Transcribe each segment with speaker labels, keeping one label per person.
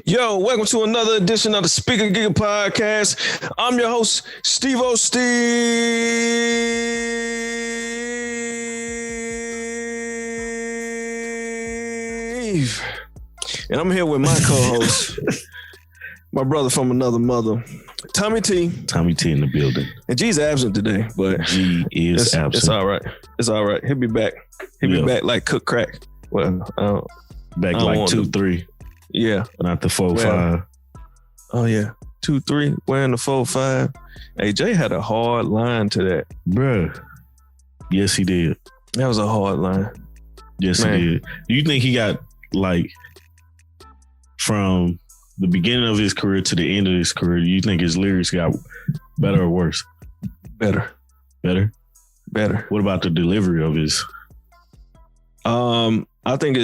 Speaker 1: Yo, welcome to another edition of the Speaker Giga Podcast. I'm your host, Steve-O Steve. And I'm here with my co-host, my brother from another mother, Tommy T.
Speaker 2: Tommy T in the building.
Speaker 1: And G's absent today, but
Speaker 2: G is absent.
Speaker 1: It's all right. It's all right. He'll be back. He'll be back like cook crack. Well,
Speaker 2: back like 2-3.
Speaker 1: Yeah.
Speaker 2: Not the 4-5.
Speaker 1: Oh, yeah. 2-3, wearing the 4-5. Hey, Jay had a hard line to that.
Speaker 2: Bruh. Yes, he did.
Speaker 1: That was a hard line.
Speaker 2: Yes,
Speaker 1: Man.
Speaker 2: he did. Do you think he got, like, from the beginning of his career to the end of his career, do you think his lyrics got better or worse?
Speaker 1: Better.
Speaker 2: Better?
Speaker 1: Better.
Speaker 2: What about the delivery of his?
Speaker 1: I think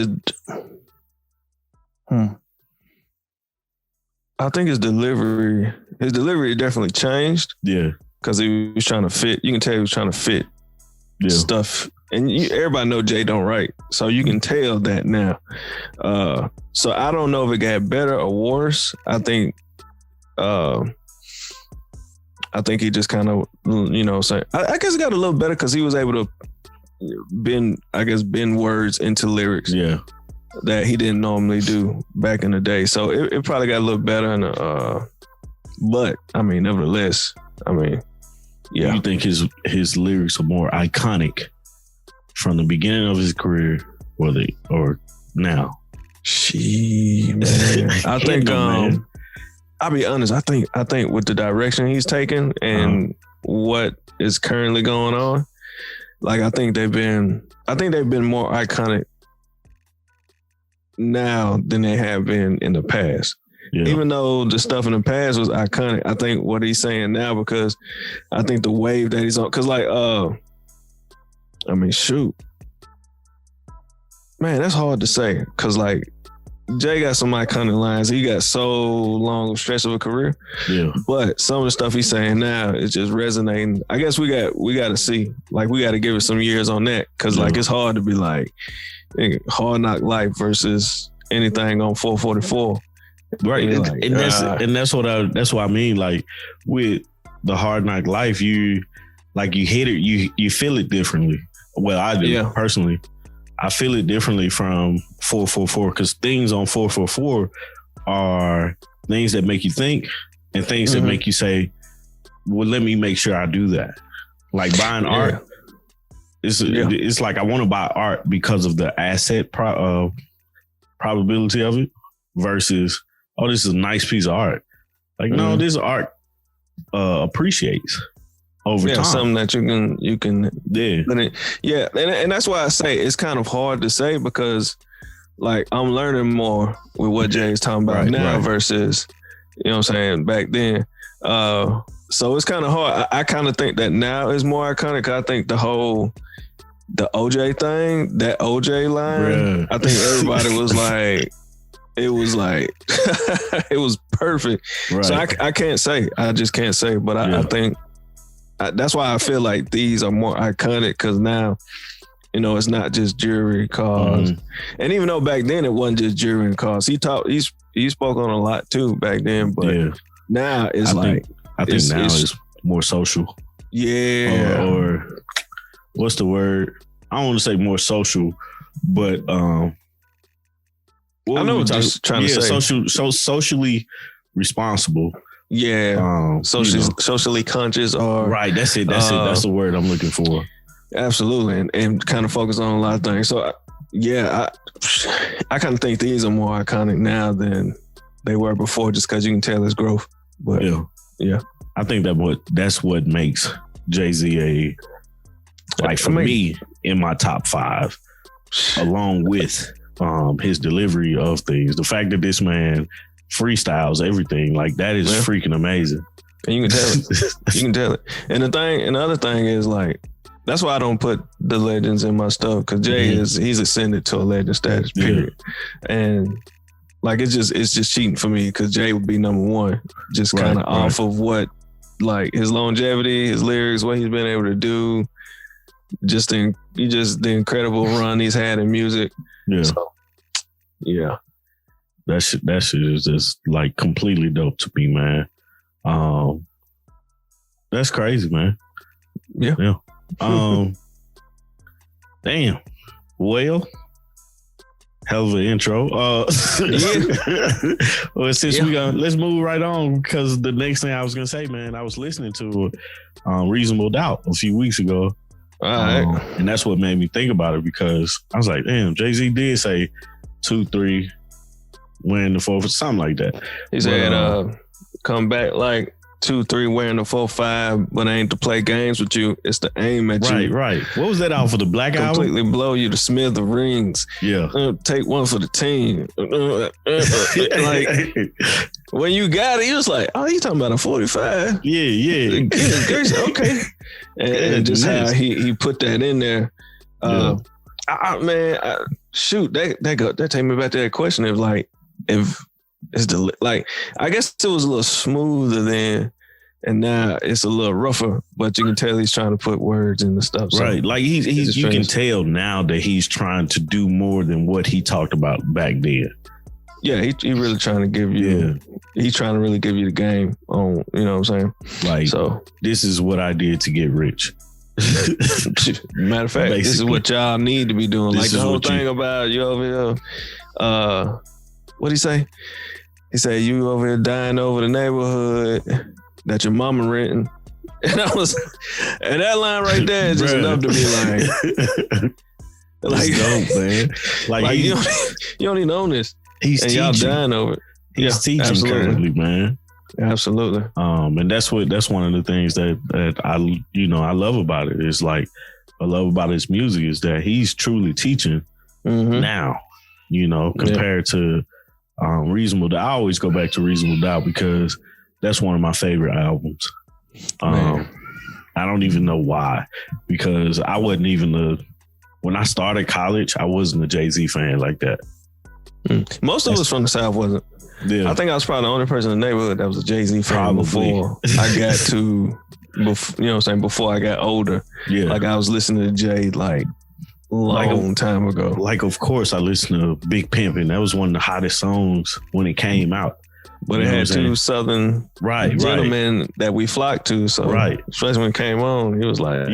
Speaker 1: his delivery definitely changed.
Speaker 2: Yeah. Because
Speaker 1: he was trying to fit. You can tell he was trying to fit stuff. And everybody know Jay don't write. So you can tell that now. So I don't know if it got better or worse. I think he just kind of, say, I guess it got a little better because he was able to bend words into lyrics. Yeah. That he didn't normally do back in the day. So it probably got a little better. But I mean, nevertheless, yeah.
Speaker 2: You think his lyrics are more iconic from the beginning of his career or now?
Speaker 1: Man. I think I'll be honest, I think with the direction he's taken and what is currently going on, like I think they've been more iconic now than they have been in the past. Yeah. Even though the stuff in the past was iconic, I think what he's saying now, because I think the wave that he's on, because shoot. Man, that's hard to say, because like Jay got some iconic lines. He got so long stretch of a career. Yeah. But some of the stuff he's saying now is just resonating. I guess we got to see. Like, we got to give it some years on that, because like it's hard to be like Hard Knock Life versus anything on 444.
Speaker 2: Right. And that's what I mean. Like with the Hard Knock Life, you hit it, you feel it differently. Well, I do personally. I feel it differently from 444, because things on 444 are things that make you think and things that make you say, well, let me make sure I do that. Like buying art. It's like I want to buy art because of the asset probability of it versus, oh, this is a nice piece of art. Like, no, this art appreciates over time.
Speaker 1: Something that you can and that's why I say it's kind of hard to say, because like I'm learning more with what Jay's talking about now versus, you know what I'm saying, back then. So it's kind of hard. I kind of think that now is more iconic. I think the OJ thing, that OJ line, I think everybody was like, it was like, it was perfect. Right. So I can't say. I just can't say. But I think that's why I feel like these are more iconic, because now, it's not just jewelry, cars. And even though back then it wasn't just jewelry and cars, he spoke on a lot too back then. But now it's I think now it's more social. Yeah. Or
Speaker 2: what's the word? I don't want to say more social, but
Speaker 1: I know what you're trying to say.
Speaker 2: Socially responsible.
Speaker 1: Yeah. Socially conscious, or
Speaker 2: right. That's it. That's the word I'm looking for.
Speaker 1: Absolutely. And kind of focus on a lot of things. So I kind of think these are more iconic now than they were before, just because you can tell it's growth. But yeah.
Speaker 2: I think that's what makes Jay-Z for me in my top 5, along with his delivery of things. The fact that this man freestyles everything, like that is freaking amazing.
Speaker 1: And you can tell it. You can tell it. And the other thing is, like, that's why I don't put the legends in my stuff, because Jay he's ascended to a legend status, period. And like it's just cheating for me, because Jay would be number one, just kind of off of what, like, his longevity, his lyrics, what he's been able to do, just the incredible run he's had in music. Yeah. So, yeah.
Speaker 2: That shit is just like completely dope to me, man. That's crazy, man.
Speaker 1: Yeah.
Speaker 2: Damn. Well, hell of an intro. Well, since let's move right on, because the next thing I was gonna say, man, I was listening to Reasonable Doubt a few weeks ago.
Speaker 1: All right.
Speaker 2: And that's what made me think about it, because I was like, damn, Jay-Z did say 2-3 wearing the 4, something like that.
Speaker 1: He said, come back like 2-3 wearing the 4-5, but I ain't to play games with you. It's to aim at you.
Speaker 2: Right. What was that out for the Black Album?
Speaker 1: Completely blow you to smithereens.
Speaker 2: Yeah.
Speaker 1: Take one for the team. Like, when you got it, he was like, oh, you talking about a 45?
Speaker 2: Yeah.
Speaker 1: Okay. And just how he put that in there. Shoot, that take me back to that question of like, if it's I guess it was a little smoother then, and now it's a little rougher, but you can tell he's trying to put words in the stuff. So
Speaker 2: right. Like he's you can tell now that he's trying to do more than what he talked about back then.
Speaker 1: Yeah, he really trying to give you he's trying to really give you the game on, you know what I'm saying?
Speaker 2: Like, so this is what I did to get rich.
Speaker 1: Matter of fact, basically, this is what y'all need to be doing. Like the whole thing about you over here. What'd he say? He said, you over here dying over the neighborhood that your mama renting. And that line right there is just enough to be like
Speaker 2: dope, man. Like
Speaker 1: you don't even own this.
Speaker 2: He's
Speaker 1: and
Speaker 2: teaching.
Speaker 1: Y'all dying over it.
Speaker 2: He's teaching currently, man.
Speaker 1: Absolutely.
Speaker 2: And that's one of the things that I love about it. Is like, I love about his music is that he's truly teaching now, compared to Reasonable Doubt. I always go back to Reasonable Doubt because that's one of my favorite albums. I don't even know why, because I wasn't even when I started college, I wasn't a Jay-Z fan like that.
Speaker 1: Most of us from the South wasn't. Yeah. I think I was probably the only person in the neighborhood that was a Jay-Z fan before I got to, before I got older. Yeah. Like I was listening to Jay like long time ago. Like,
Speaker 2: of course, I listened to Big Pimpin'. That was one of the hottest songs when it came out.
Speaker 1: But it had two Southern gentlemen that we flocked to. So especially when it came on, he was like,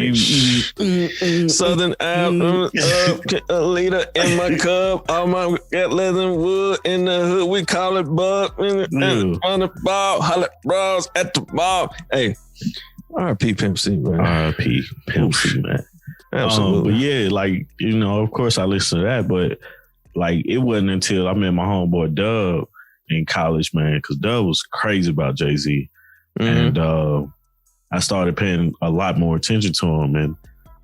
Speaker 1: Southern a leader in my cup, all my got leather wood in the hood. We call it bug and on the ball, holler bras at the ball. Hey, R.I.P. Pimp C, man.
Speaker 2: R.I.P. Pimp C, man.
Speaker 1: Absolutely.
Speaker 2: But yeah, of course I listened to that, but like it wasn't until I met my homeboy Dub in college, man, because Dub was crazy about Jay-Z. And I started paying a lot more attention to him and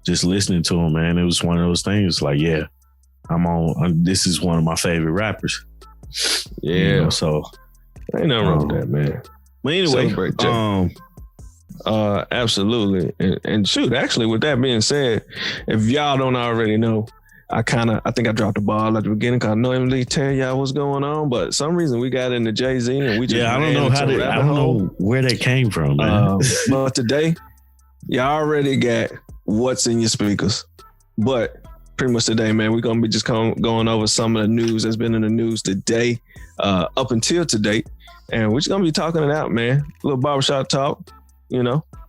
Speaker 2: just listening to him, man. It was one of those things like, this is one of my favorite rappers.
Speaker 1: Yeah.
Speaker 2: So
Speaker 1: ain't nothing wrong with that, man.
Speaker 2: But anyway,
Speaker 1: absolutely. And shoot, actually, with that being said, if y'all don't already know, I think I dropped the ball at the beginning because I normally tell y'all what's going on, but some reason we got into Jay-Z and we just
Speaker 2: I don't know where that came from, man.
Speaker 1: But today, y'all already got what's in your speakers. But pretty much today, man, we're gonna be just going over some of the news that's been in the news today, up until today, and we're just gonna be talking it out, man. A little barbershop talk,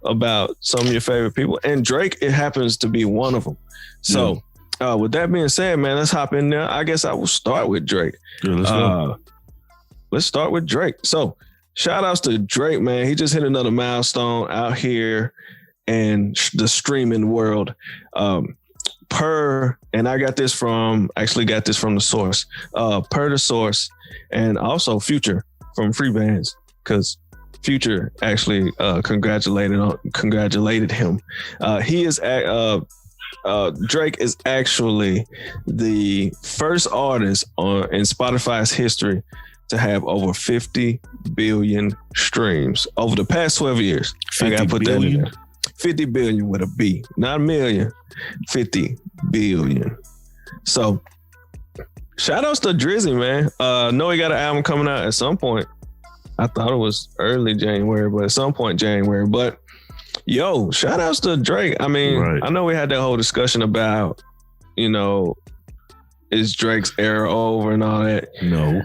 Speaker 1: about some of your favorite people, and Drake, it happens to be one of them. So. With that being said, man, let's hop in there. I guess I will start with Drake.
Speaker 2: Yeah,
Speaker 1: let's start with Drake. So, shout outs to Drake, man. He just hit another milestone out here in the streaming world. And I got this from the source. Per the source, and also Future from Free Bands, because Future actually congratulated him. He is Drake is actually the first artist in Spotify's history to have over 50 billion streams over the past 12 years. I gotta put that in there. 50 billion with a B, not a million. 50 billion. So, shout outs to Drizzy, man. Know he got an album coming out at some point. I thought it was early January, but at some point January. But yo, shout outs to Drake. I mean, I know we had that whole discussion about, is is Drake's era over and all that.
Speaker 2: No.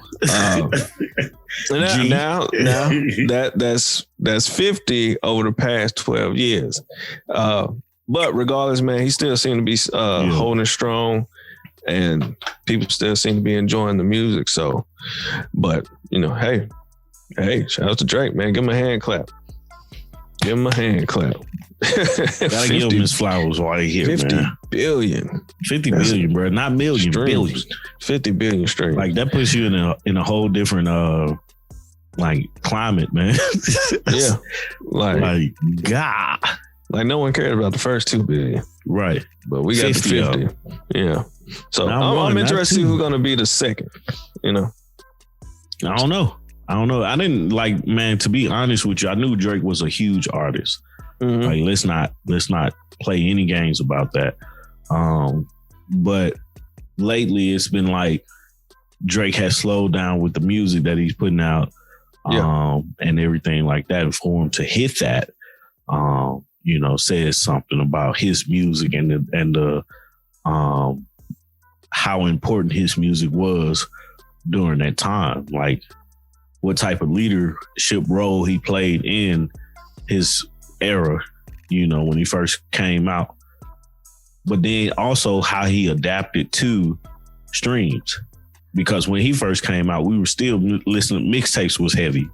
Speaker 1: Now that's 50 over the past 12 years. But regardless, man, he still seemed to be holding strong, and people still seem to be enjoying the music. So, but hey, shout out to Drake, man. Give him a hand clap. Give him a hand clap.
Speaker 2: Gotta give him his flowers while he's here,
Speaker 1: 50
Speaker 2: man.
Speaker 1: billion.
Speaker 2: 50 billion, bro. Not million,
Speaker 1: streams.
Speaker 2: Billion.
Speaker 1: 50 billion streams.
Speaker 2: Like, that puts you in a whole different climate, man.
Speaker 1: Yeah.
Speaker 2: Like, God.
Speaker 1: Like, no one cared about the first 2 billion.
Speaker 2: Right.
Speaker 1: But we got the 50. Yeah. So I'm interested to see who's gonna be the second. I
Speaker 2: don't know. I didn't man, to be honest with you, I knew Drake was a huge artist. Mm-hmm. Like, let's not play any games about that. But lately it's been like Drake has slowed down with the music that he's putting out, and everything like that. And for him to hit that, says something about his music and the how important his music was during that time. Like, what type of leadership role he played in his era, when he first came out. But then also how he adapted to streams. Because when he first came out, we were still listening. Mixtapes was heavy.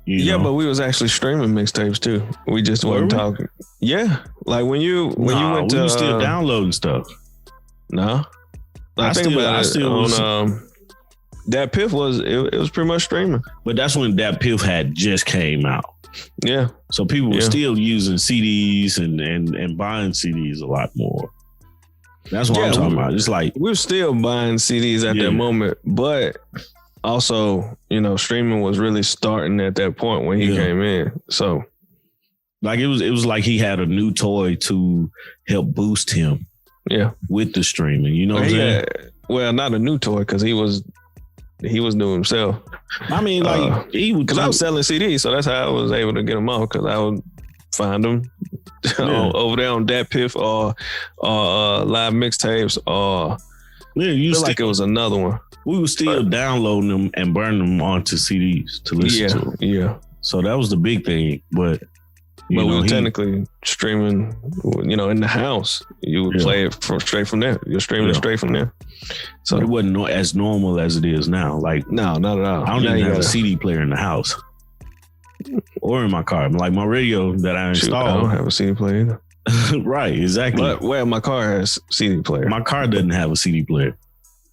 Speaker 1: Yeah, but we was actually streaming mixtapes too. We just wasn't talking. Yeah. Like when you went to...
Speaker 2: we were still downloading stuff.
Speaker 1: No. I think about it on... Dat Piff was pretty much streaming.
Speaker 2: But that's when Dat Piff had just came out.
Speaker 1: Yeah.
Speaker 2: So people were still using CDs and buying CDs a lot more. That's what I'm talking about. It's like
Speaker 1: we were still buying CDs at that moment, but also, streaming was really starting at that point when he came in. So
Speaker 2: like it was like he had a new toy to help boost him.
Speaker 1: Yeah.
Speaker 2: With the streaming. You know what I'm saying?
Speaker 1: Well, not a new toy, because he was new himself.
Speaker 2: I mean, like,
Speaker 1: because I was selling CDs, so that's how I was able to get them off, because I would find them over there on Dat Piff or live mixtapes, or like it was another one.
Speaker 2: We were still downloading them and burning them onto CDs to listen to them.
Speaker 1: Yeah.
Speaker 2: So that was the big thing, but
Speaker 1: we were technically streaming, in the house. You would play it straight from there. You're streaming it straight from there. So
Speaker 2: it wasn't as normal as it is now. Like,
Speaker 1: no, not at all.
Speaker 2: I don't even have a CD player in the house or in my car. Like, my radio that I installed.
Speaker 1: I don't have a CD player either.
Speaker 2: Right, exactly.
Speaker 1: But my car has CD player.
Speaker 2: My car doesn't have a CD player.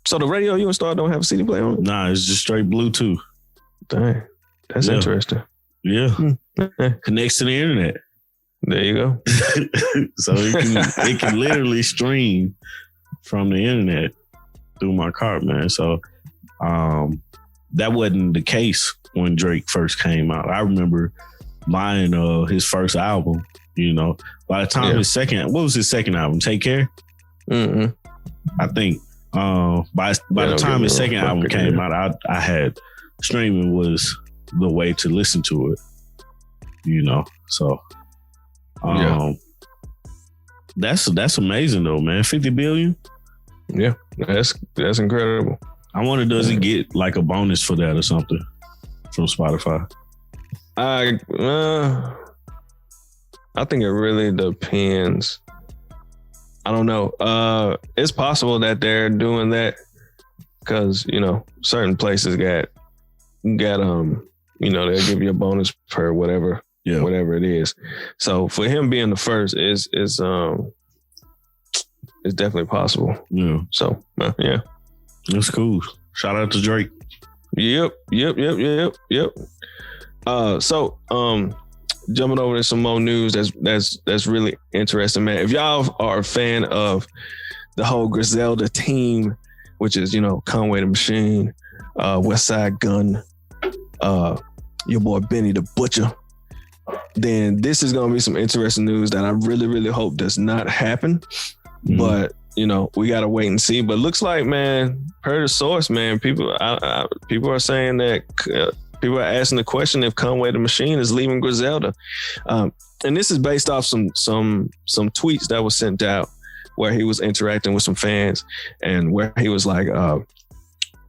Speaker 1: So the radio you installed don't have a CD player on it?
Speaker 2: Nah, it's just straight Bluetooth.
Speaker 1: Dang, that's interesting.
Speaker 2: Yeah. Connects to the internet.
Speaker 1: There you go.
Speaker 2: So it can literally stream from the internet through my car, man. So that wasn't the case when Drake first came out. I remember buying his first album, by the time what was his second album? Take Care?
Speaker 1: Mm-hmm. I
Speaker 2: think by the time his second album came out, I had streaming was the way to listen to it, so that's amazing though, man. 50 billion.
Speaker 1: Yeah, that's incredible.
Speaker 2: I wonder, does he get like a bonus for that or something from Spotify?
Speaker 1: I think it really depends. I don't know. It's possible that they're doing that because certain places got they'll give you a bonus per whatever it is. So for him being the first is definitely possible.
Speaker 2: Yeah.
Speaker 1: So yeah,
Speaker 2: that's cool. Shout out to Drake.
Speaker 1: Yep. So jumping over to some more news that's really interesting, man. If y'all are a fan of the whole Griselda team, which is Conway the Machine, Westside Gun, your boy Benny the Butcher, then this is going to be some interesting news that I really, really hope does not happen. Mm-hmm. But, we got to wait and see. But looks like, man, per the source, man, people are saying that people are asking the question if Conway the Machine is leaving Griselda. And this is based off some tweets that was sent out where he was interacting with some fans, and where he was like,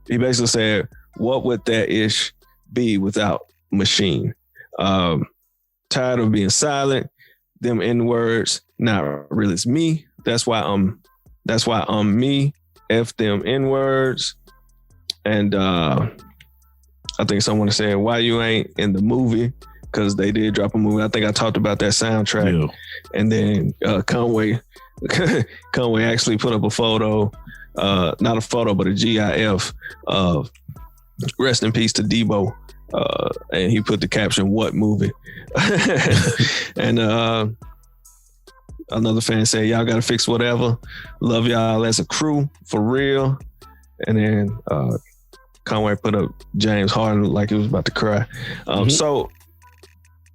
Speaker 1: he basically said, "What would that ish be without Machine? Tired of being silent. Them N words, not really it's me. That's why I'm me. F them N words." And I think someone said, "Why you ain't in the movie?" Because they did drop a movie. I think I talked about that soundtrack. Yeah. And then Conway actually put up a photo, not a photo, but a GIF of "Rest in peace to Debo." And he put the caption, "What movie?" And another fan said, "Y'all gotta fix whatever. Love y'all as a crew, for real." And then Conway put up James Harden like he was about to cry. So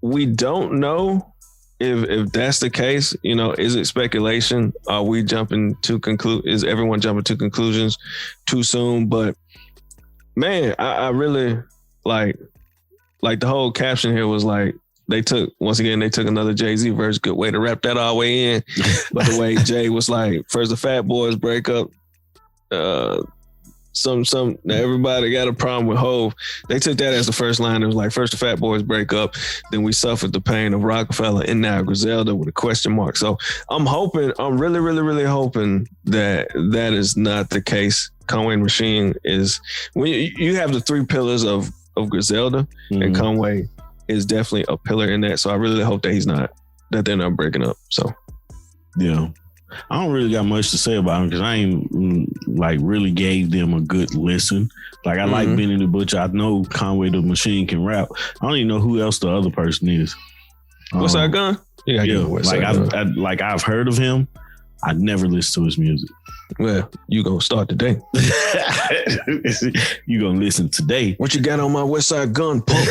Speaker 1: we don't know if that's the case. You know, is it speculation? Are we jumping to is everyone jumping to conclusions too soon? But man, I really like the whole caption here was like, they took another Jay-Z verse. Good way to wrap that all the way in. But the way Jay was like, first the Fat Boys break up, everybody got a problem with Hov. They took that as the first line. It was like, first the Fat Boys break up, then we suffered the pain of Rockefeller, and now Griselda with a question mark. So I'm really, really, really hoping that is not the case. Conway and Machine is, when you have the three pillars of Griselda, and Conway is definitely a pillar in that. So I really hope that they're not breaking up. So
Speaker 2: yeah. I don't really got much to say about them because I ain't like really gave them a good listen. Like I like Benny the Butcher. I know Conway the Machine can rap. I don't even know who else the other person is.
Speaker 1: What's that gun?
Speaker 2: Yeah. Like I've heard of him. I never listened to his music.
Speaker 1: Well, you gonna start today.
Speaker 2: You gonna listen today.
Speaker 1: What you got on my West Side Gun, punk?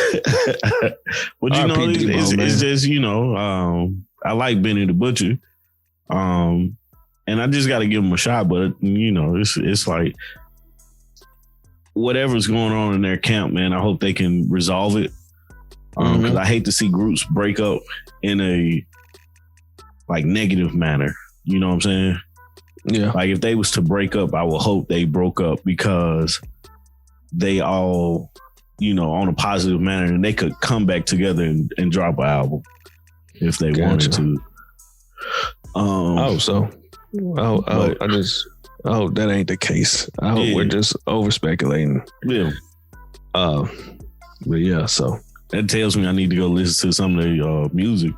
Speaker 2: Well, you know, it's just, you know, I like Benny the Butcher. And I just got to give him a shot, but you know, it's like whatever's going on in their camp, man, I hope they can resolve it. Because I hate to see groups break up in a like negative manner. You know what I'm saying?
Speaker 1: Yeah.
Speaker 2: Like if they was to break up, I would hope they broke up because they all, you know, on a positive manner, and they could come back together and drop an album if they wanted to. I
Speaker 1: hope so. I hope that ain't the case. I hope we're just over speculating.
Speaker 2: Yeah.
Speaker 1: But yeah, so
Speaker 2: that tells me I need to go listen to some of their music.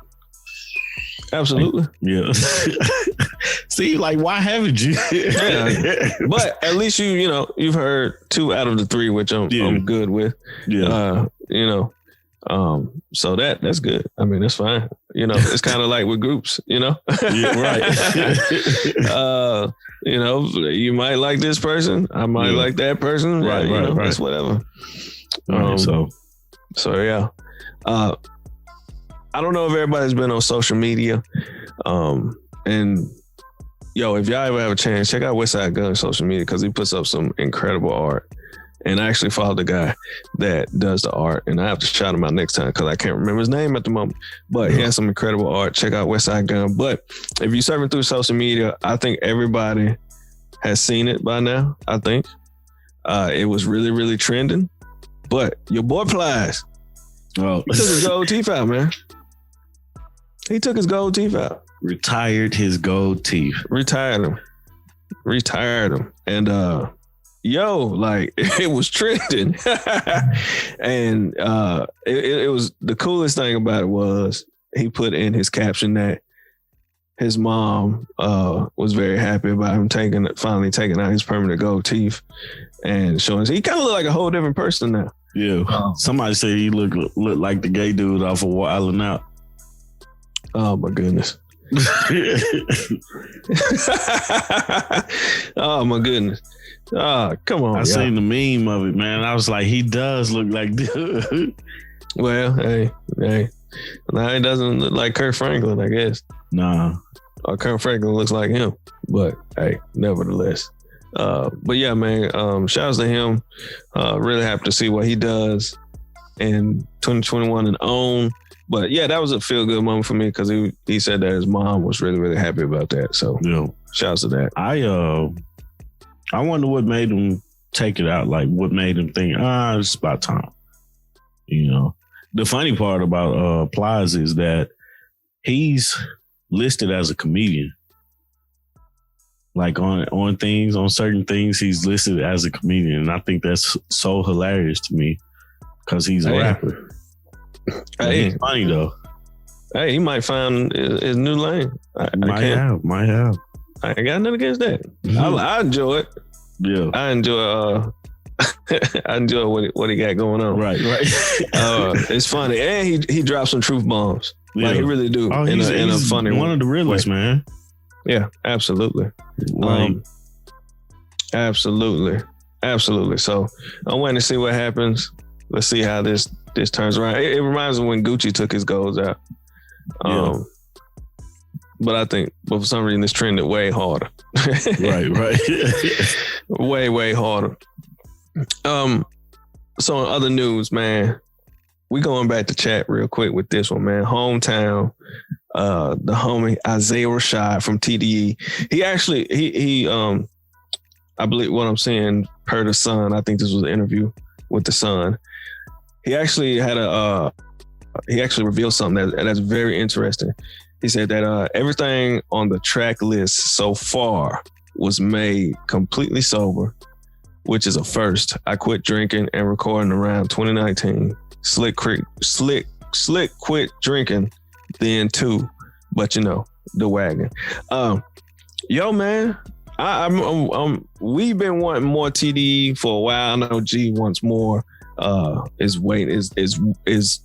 Speaker 1: Absolutely.
Speaker 2: Yeah. See, like, why haven't you?
Speaker 1: Yeah. But at least you've heard 2 out of the 3, which I'm good with.
Speaker 2: Yeah.
Speaker 1: So that's good. I mean, that's fine. You know, it's kind of like with groups, you know?
Speaker 2: Yeah,
Speaker 1: right. You know, you might like this person. I might like that person.
Speaker 2: Right.
Speaker 1: It's whatever. So yeah. I don't know if everybody's been on social media. And yo, if y'all ever have a chance, check out Westside Gun social media because he puts up some incredible art. And I actually follow the guy that does the art, and I have to shout him out next time because I can't remember his name at the moment. But he has some incredible art. Check out Westside Gun. But if you're surfing through social media, I think everybody has seen it by now. I think it was really, really trending. But your boy Plies, he took his gold teeth out, man. He took his gold teeth out.
Speaker 2: Retired his gold teeth.
Speaker 1: Retired them. And yo, like it was trending. And it was, the coolest thing about it was he put in his caption that his mom was very happy about him finally taking out his permanent gold teeth and showing he kind of looked like a whole different person now.
Speaker 2: Yeah. Somebody said he looked like the gay dude off of Wild 'N Out.
Speaker 1: Oh my goodness. Oh my goodness. Oh, come on.
Speaker 2: I seen the meme of it, man. I was like, he does look like dude.
Speaker 1: Well, hey. Now he doesn't look like Kurt Franklin, I guess.
Speaker 2: Nah.
Speaker 1: Or Kurt Franklin looks like him. But hey, nevertheless. But yeah, man, shouts to him. Really happy to see what he does in 2021 and on. But yeah, that was a feel good moment for me because he said that his mom was really, really happy about that. So
Speaker 2: yeah.
Speaker 1: shouts to that.
Speaker 2: I wonder what made him take it out. Like, what made him think, it's about time. You know, the funny part about Plies is that he's listed as a comedian. Like on certain things, he's listed as a comedian. And I think that's so hilarious to me because he's a rapper.
Speaker 1: Hey,
Speaker 2: he's funny though.
Speaker 1: Hey, he might find his new lane.
Speaker 2: Might have.
Speaker 1: I ain't got nothing against that. I enjoy it.
Speaker 2: Yeah.
Speaker 1: I enjoy what he got going on.
Speaker 2: Right.
Speaker 1: It's funny. And he drops some truth bombs. Yeah. Like he really do.
Speaker 2: He's
Speaker 1: a funny
Speaker 2: one of the realest, man.
Speaker 1: Yeah, absolutely. Absolutely. So I'm waiting to see what happens. Let's see how this turns around. It reminds me when Gucci took his goals out. But I think, for some reason, this trended way harder.
Speaker 2: Right.
Speaker 1: way harder. So in other news, man, we going back to chat real quick with this one, man. Hometown, the homie Isaiah Rashad from TDE. He actually, I believe what I'm saying per the Sun. I think this was an interview with the Sun. He actually had he actually revealed something that's very interesting. He said that everything on the track list so far was made completely sober, which is a first. I quit drinking and recording around 2019. Slick quit drinking then too, but the wagon. Yo, man, we've been wanting more TDE for a while. I know G wants more. Is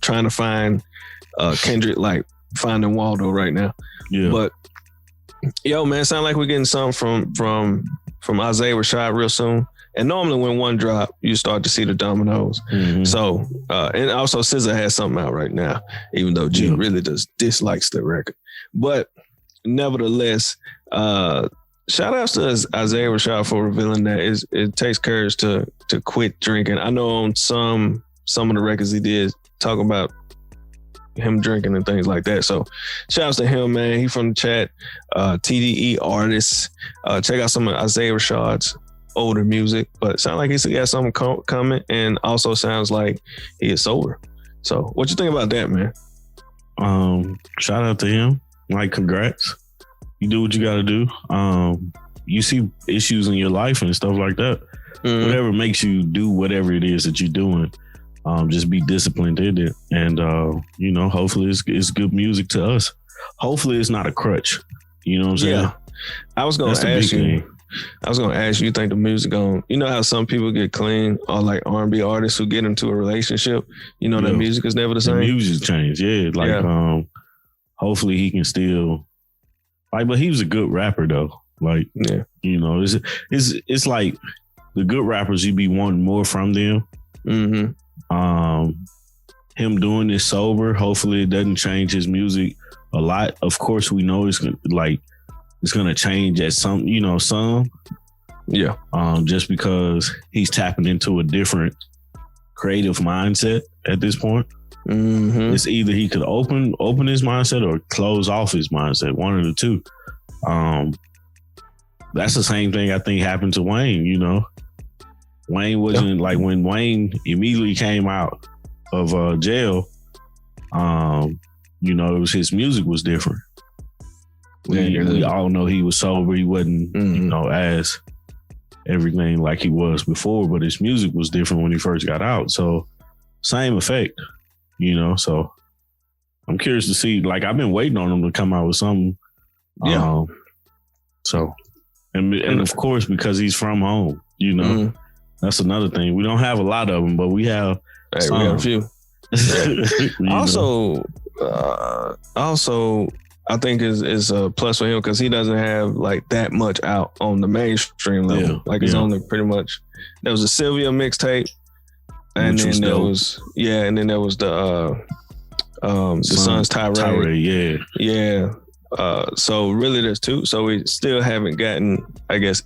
Speaker 1: trying to find Kendrick, like finding Waldo right now.
Speaker 2: Yeah.
Speaker 1: But yo, man, sound like we're getting something from Isaiah Rashad real soon. And normally when one drop, you start to see the dominoes. Mm-hmm. So and also SZA has something out right now, even though G really dislikes the record. But nevertheless, shout outs to Isaiah Rashad for revealing that it takes courage to quit drinking. I know on some of the records he did talk about him drinking and things like that. So shout outs to him, man. He from the chat, TDE artists. Check out some of Isaiah Rashad's older music, but it sounds like he's got something coming, and also sounds like he is sober. So what you think about that, man?
Speaker 2: Shout out to him. Like, congrats. You do what you got to do. You see issues in your life and stuff like that. Mm-hmm. Whatever makes you do whatever it is that you're doing, just be disciplined in it. And, hopefully it's good music to us. Hopefully it's not a crutch. You know what I'm saying?
Speaker 1: Yeah. I was going to ask you, you think the music how some people get clean, or like R&B artists who get into a relationship, that music is never the same?
Speaker 2: The music change, yeah. Like, hopefully he can still... Like, but he was a good rapper though. Like, it's like the good rappers, you be wanting more from them. Mm-hmm. Him doing this sober, hopefully it doesn't change his music a lot. Of course, we know it's gonna change at some.
Speaker 1: Yeah.
Speaker 2: Just because he's tapping into a different creative mindset at this point. Mm-hmm. It's either he could open his mindset or close off his mindset, one of the two. That's the same thing I think happened to Wayne. Wayne wasn't like, when Wayne immediately came out of jail, it was his music was different. We all know he was sober. He wasn't, as everything like he was before, but his music was different when he first got out. So same effect. So I'm curious to see, like, I've been waiting on him to come out with something. Yeah. And of course, because he's from home, that's another thing. We don't have a lot of them, but we have
Speaker 1: we got a few. Also, I think is a plus for him because he doesn't have like that much out on the mainstream level. Yeah. Like, it's only pretty much, there was a Sylvia mixtape. And then there was the Sun's Tirade. Yeah. So really there's two. So we still haven't gotten, I guess,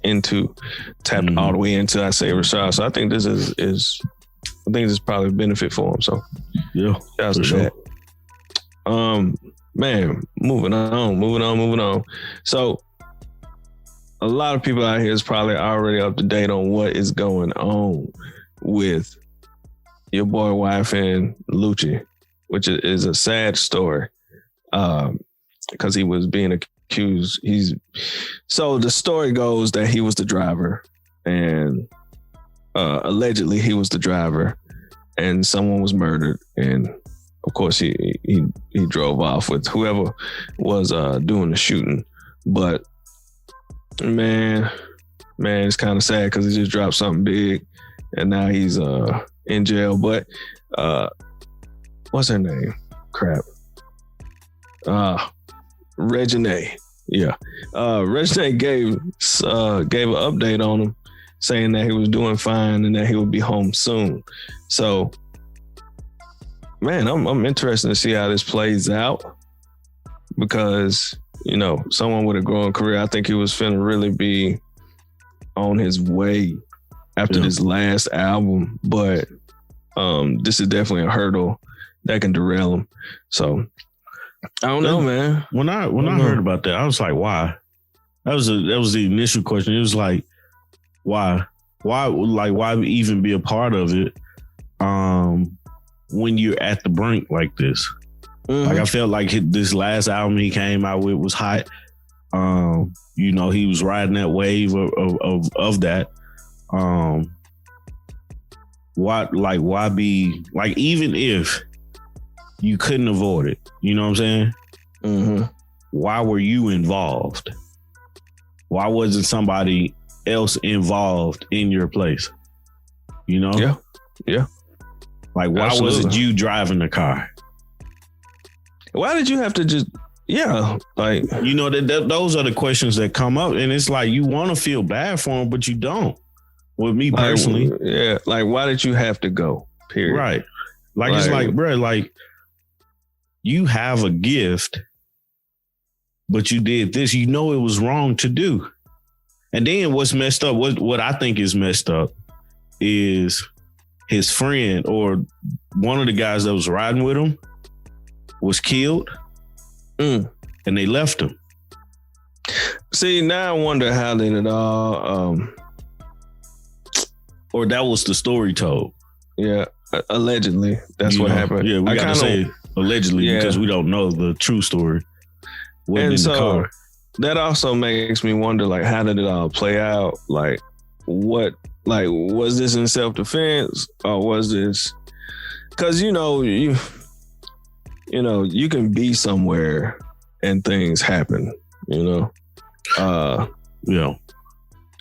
Speaker 1: tapped all the way into Isaiah Rashad. So I think this is probably a benefit for him. So
Speaker 2: yeah,
Speaker 1: shout out to that. Man, moving on. So a lot of people out here is probably already up to date on what is going on with your boy, wife, and Lucci, which is a sad story. Because he was being accused. So the story goes that he was the driver, and allegedly he was the driver, and someone was murdered, and of course he drove off with whoever was doing the shooting. But man, it's kind of sad because he just dropped something big, and now he's in jail. But what's her name? Crap. Reginae. Yeah. Reginae gave an update on him, saying that he was doing fine and that he would be home soon. So, man, I'm interested to see how this plays out, because, you know, someone with a growing career, I think he was finna really be on his way after this last album. But this is definitely a hurdle that can derail him. So, I don't know, man.
Speaker 2: When I heard about that, I was like, why? That was the initial question. It was like, why? Why even be a part of it when you're at the brink like this? Mm-hmm. Like, I felt like this last album he came out with was hot. You know, he was riding that wave of that. Why be like, even if you couldn't avoid it, you know what I'm saying? Mm-hmm. Why were you involved? Why wasn't somebody else involved in your place? You know?
Speaker 1: Yeah.
Speaker 2: Like, why wasn't you driving the car?
Speaker 1: Why did you have to just, like,
Speaker 2: you know, those are the questions that come up, and it's like, you want to feel bad for him, but you don't. With me personally.
Speaker 1: Like, why did you have to go? Period.
Speaker 2: Right. Like, it's like, bro, like, you have a gift, but you did this. You know it was wrong to do. And then what's messed up, what I think is messed up, is his friend, or one of the guys that was riding with him, was killed, and they left him.
Speaker 1: See, now I wonder how did it all...
Speaker 2: or that was the story told.
Speaker 1: Yeah, allegedly. That's what happened.
Speaker 2: Yeah, we gotta say allegedly, because we don't know the true story.
Speaker 1: And so that also makes me wonder, like, how did it all play out? Like, what, like, was this in self-defense, or was this, because, you know, you can be somewhere and things happen, you know?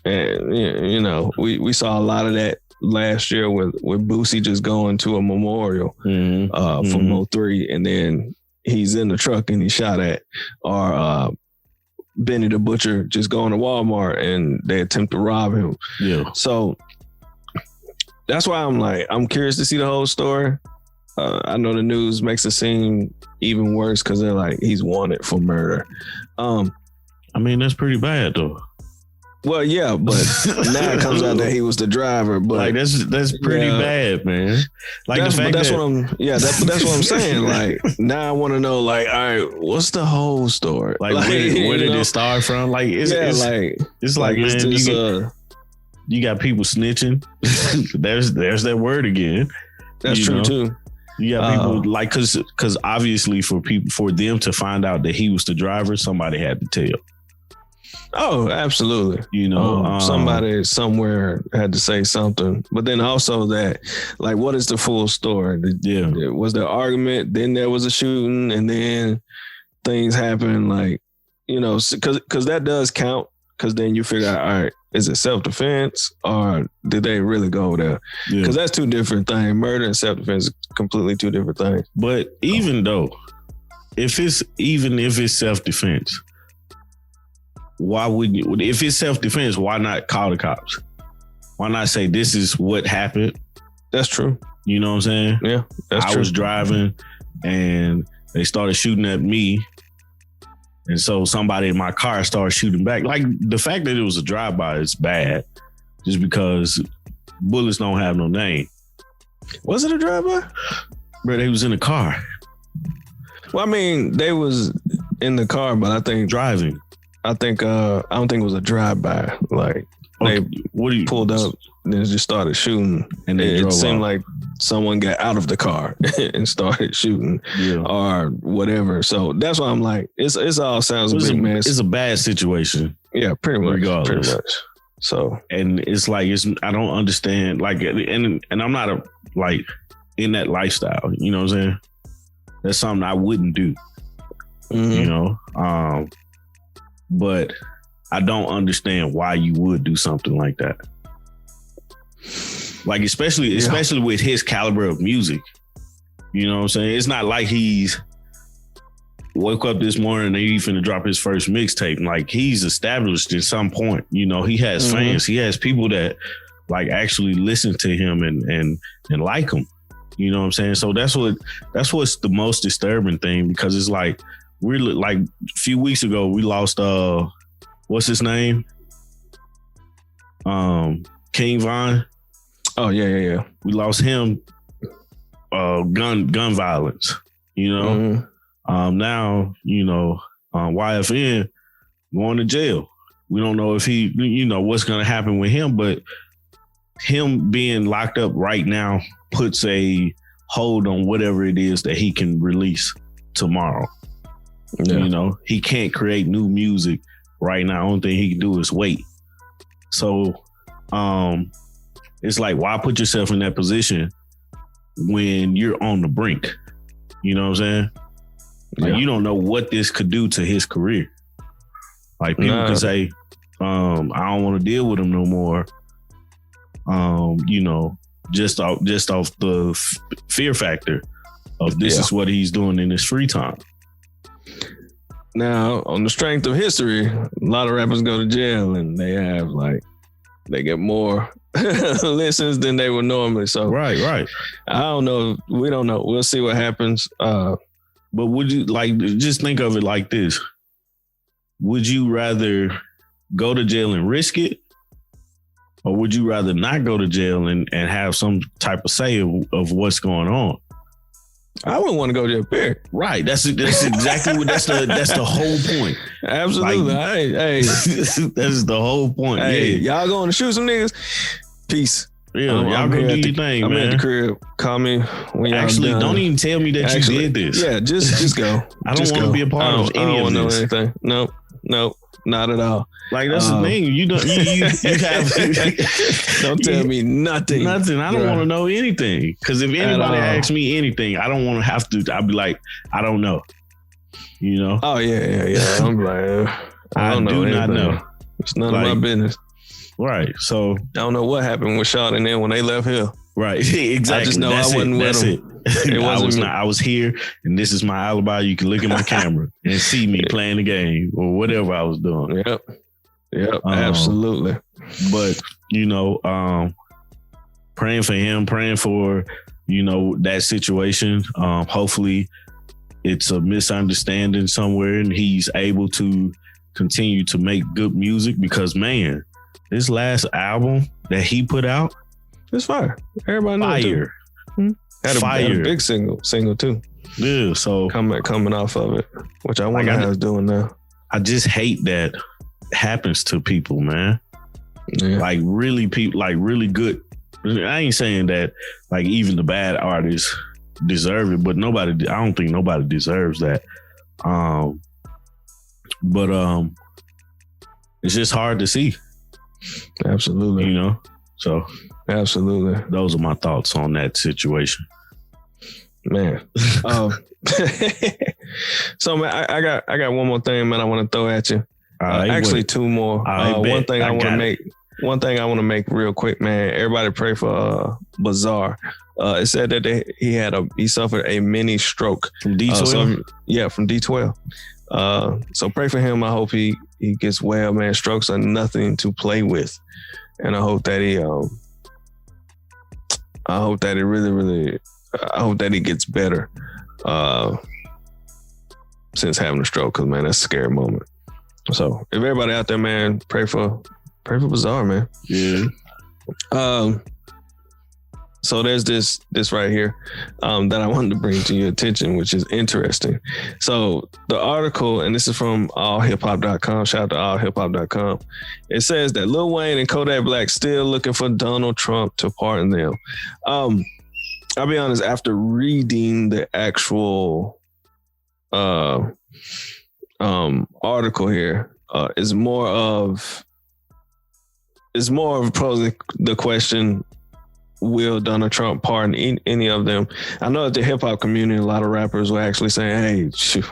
Speaker 1: And, you know, we saw a lot of that last year with Boosie just going to a memorial for Mo 3, and then he's in the truck and he's shot at, or Benny the Butcher just going to Walmart and they attempt to rob him. Yeah. So that's why I'm curious to see the whole story. I know the news makes it seem even worse because they're like, he's wanted for murder. I
Speaker 2: mean, that's pretty bad though.
Speaker 1: Well, yeah, but now it comes out that he was the driver. But
Speaker 2: like, that's pretty bad, man. Like,
Speaker 1: that's what I'm saying. Like, now I want to know, like, all right, what's the whole story?
Speaker 2: Like where did it start from? Like, it's like, man, you got people snitching. there's that word again.
Speaker 1: That's true too.
Speaker 2: You got people like, cause obviously for them to find out that he was the driver, somebody had to tell.
Speaker 1: Oh, absolutely. You know, somebody somewhere had to say something. But then also that, like, what is the full story? Was there argument? Then there was a shooting, and then things happen. Like, you know, because that does count. Because then you figure out, all right, is it self-defense or did they really go there? Because that's two different things. Murder and self-defense is completely two different things.
Speaker 2: But even if it's self-defense, why would you? If it's self-defense, why not call the cops? Why not say this is what happened?
Speaker 1: That's true.
Speaker 2: You know what I'm saying?
Speaker 1: Yeah, that's true.
Speaker 2: I was driving and they started shooting at me. And so somebody in my car started shooting back. Like, the fact that it was a drive-by is bad just because bullets don't have no name.
Speaker 1: Was it a drive-by?
Speaker 2: Bro, they was in the car.
Speaker 1: Well, I mean, they was in the car, but I think
Speaker 2: driving.
Speaker 1: I don't think it was a drive-by. Like they pulled up and then just started shooting, and it seemed like someone got out of the car and started shooting or whatever. So that's why I'm like, it's all sounds a big mess.
Speaker 2: It's a bad situation.
Speaker 1: Yeah, pretty much.
Speaker 2: Regardless.
Speaker 1: Pretty much. So,
Speaker 2: and it's like I don't understand. Like, and I'm not in that lifestyle. You know what I'm saying? That's something I wouldn't do. Mm-hmm. You know, but I don't understand why you would do something like that. Like, especially with his caliber of music. You know what I'm saying? It's not like he's woke up this morning and he's finna drop his first mixtape. Like, he's established at some point. You know, he has fans. He has people that like actually listen to him and like him. You know what I'm saying? So that's what's the most disturbing thing, because it's like we're like a few weeks ago we lost what's his name? King Von. Oh yeah. We lost him. Gun violence. You know. Now, you know, YFN going to jail. We don't know if he, you know, what's going to happen with him, but him being locked up right now puts a hold on whatever it is that he can release tomorrow. Yeah. You know, he can't create new music right now. Only thing he can do is wait. So, it's like, why put yourself in that position when you're on the brink? You know what I'm saying? Like, you don't know what this could do to his career. Like, people can say, I don't want to deal with him no more. You know, just off the fear factor of this is what he's doing in his free time.
Speaker 1: Now, on the strength of history, a lot of rappers go to jail and they get more listens than they would normally. So
Speaker 2: right.
Speaker 1: I don't know. We don't know. We'll see what happens.
Speaker 2: But would you just think of it like this? Would you rather go to jail and risk it? Or would you rather not go to jail and have some type of say of what's going on?
Speaker 1: I wouldn't want to go to jail, period.
Speaker 2: Right. That's exactly what that's the whole point.
Speaker 1: Absolutely. Like, hey.
Speaker 2: That's the whole point.
Speaker 1: Hey, y'all going to shoot some niggas? Peace.
Speaker 2: Yeah, y'all go do your thing, man.
Speaker 1: I'm at the crib. Call me when y'all
Speaker 2: Actually,
Speaker 1: done.
Speaker 2: don't even tell me that you did this.
Speaker 1: Yeah, just go.
Speaker 2: I don't want to be a part of any of this. I don't know
Speaker 1: anything. Nope, not at all.
Speaker 2: Like, that's the thing. You have.
Speaker 1: Don't tell me nothing.
Speaker 2: Nothing. I don't want to know anything. Because if anybody asks me anything, I don't want to have to. I'll be like, I don't know. You know?
Speaker 1: Oh yeah. I'm like, I do not know. It's none of my business.
Speaker 2: Right. So
Speaker 1: I don't know what happened with Sean and then when they left here.
Speaker 2: Right. Exactly.
Speaker 1: I just know I wasn't with them.
Speaker 2: I was here, and this is my alibi. You can look at my camera and see me playing the game or whatever I was doing.
Speaker 1: Yep. Absolutely.
Speaker 2: But, you know, praying for him, praying for, you know, that situation. Hopefully it's a misunderstanding somewhere and he's able to continue to make good music, because, man, this last album that he put out,
Speaker 1: it's fire. Everybody knows
Speaker 2: fire.
Speaker 1: Had a big single too.
Speaker 2: Yeah, so
Speaker 1: coming off of it, which I wonder how it's doing now.
Speaker 2: I just hate that happens to people, man.
Speaker 1: Yeah.
Speaker 2: Like, really good. I ain't saying that like even the bad artists deserve it, but I don't think nobody deserves that. But it's just hard to see.
Speaker 1: Absolutely.
Speaker 2: You know? So
Speaker 1: absolutely.
Speaker 2: Those are my thoughts on that situation.
Speaker 1: Man. So man, I got one more thing, man, I want to throw at you. Actually, two more. One thing I want to make real quick, man. Everybody pray for Bizarre. It said that he suffered a mini stroke
Speaker 2: from D12.
Speaker 1: From D12. So pray for him. I hope he gets well, man. Strokes are nothing to play with, and I hope that he gets better since having a stroke, because, man, that's a scary moment. So if everybody out there, man, pray for Bizarre, man.
Speaker 2: Yeah.
Speaker 1: So there's this right here that I wanted to bring to your attention, which is interesting. So the article, and this is from allhiphop.com. Shout out to allhiphop.com. It says that Lil Wayne and Kodak Black still looking for Donald Trump to pardon them. I'll be honest, after reading the actual article here, is more of posing the question, will Donald Trump pardon any of them? I know that the hip hop community, a lot of rappers were actually saying, hey, shoot,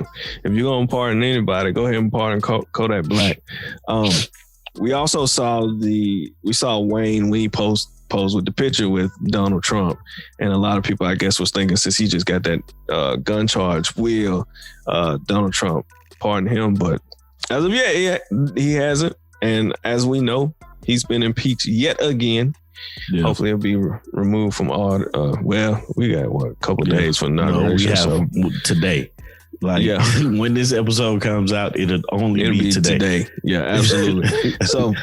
Speaker 1: if you're going to pardon anybody, go ahead and pardon Kodak Black. We also saw Wayne when he posed with the picture with Donald Trump. And a lot of people, I guess, was thinking, since he just got that gun charge, will Donald Trump pardon him? But as of yet, he hasn't. And as we know, he's been impeached yet again. Yeah. Hopefully it'll be removed from all. We got a couple days for inauguration.
Speaker 2: Today. When this episode comes out, it'll be today.
Speaker 1: Yeah, absolutely. So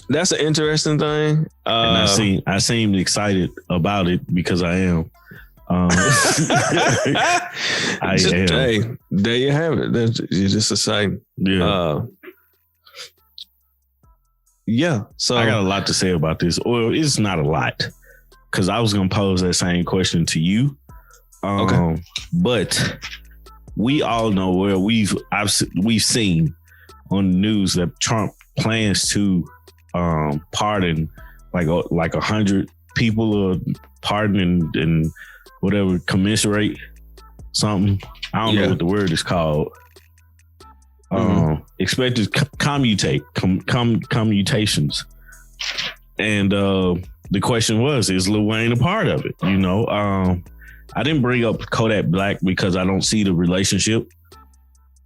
Speaker 1: that's an interesting thing.
Speaker 2: And I seem excited about it because I am.
Speaker 1: Hey, there you have it. You're just excited.
Speaker 2: Yeah. So I got a lot to say about this. Well, it's not a lot, because I was going to pose that same question to you. Okay. But we all know where we've seen on the news that Trump plans to pardon like 100 people, or pardon and whatever, commiserate something. I don't know what the word is called. Expected commutations. And the question was, is Lil Wayne a part of it? I didn't bring up Kodak Black because I don't see the relationship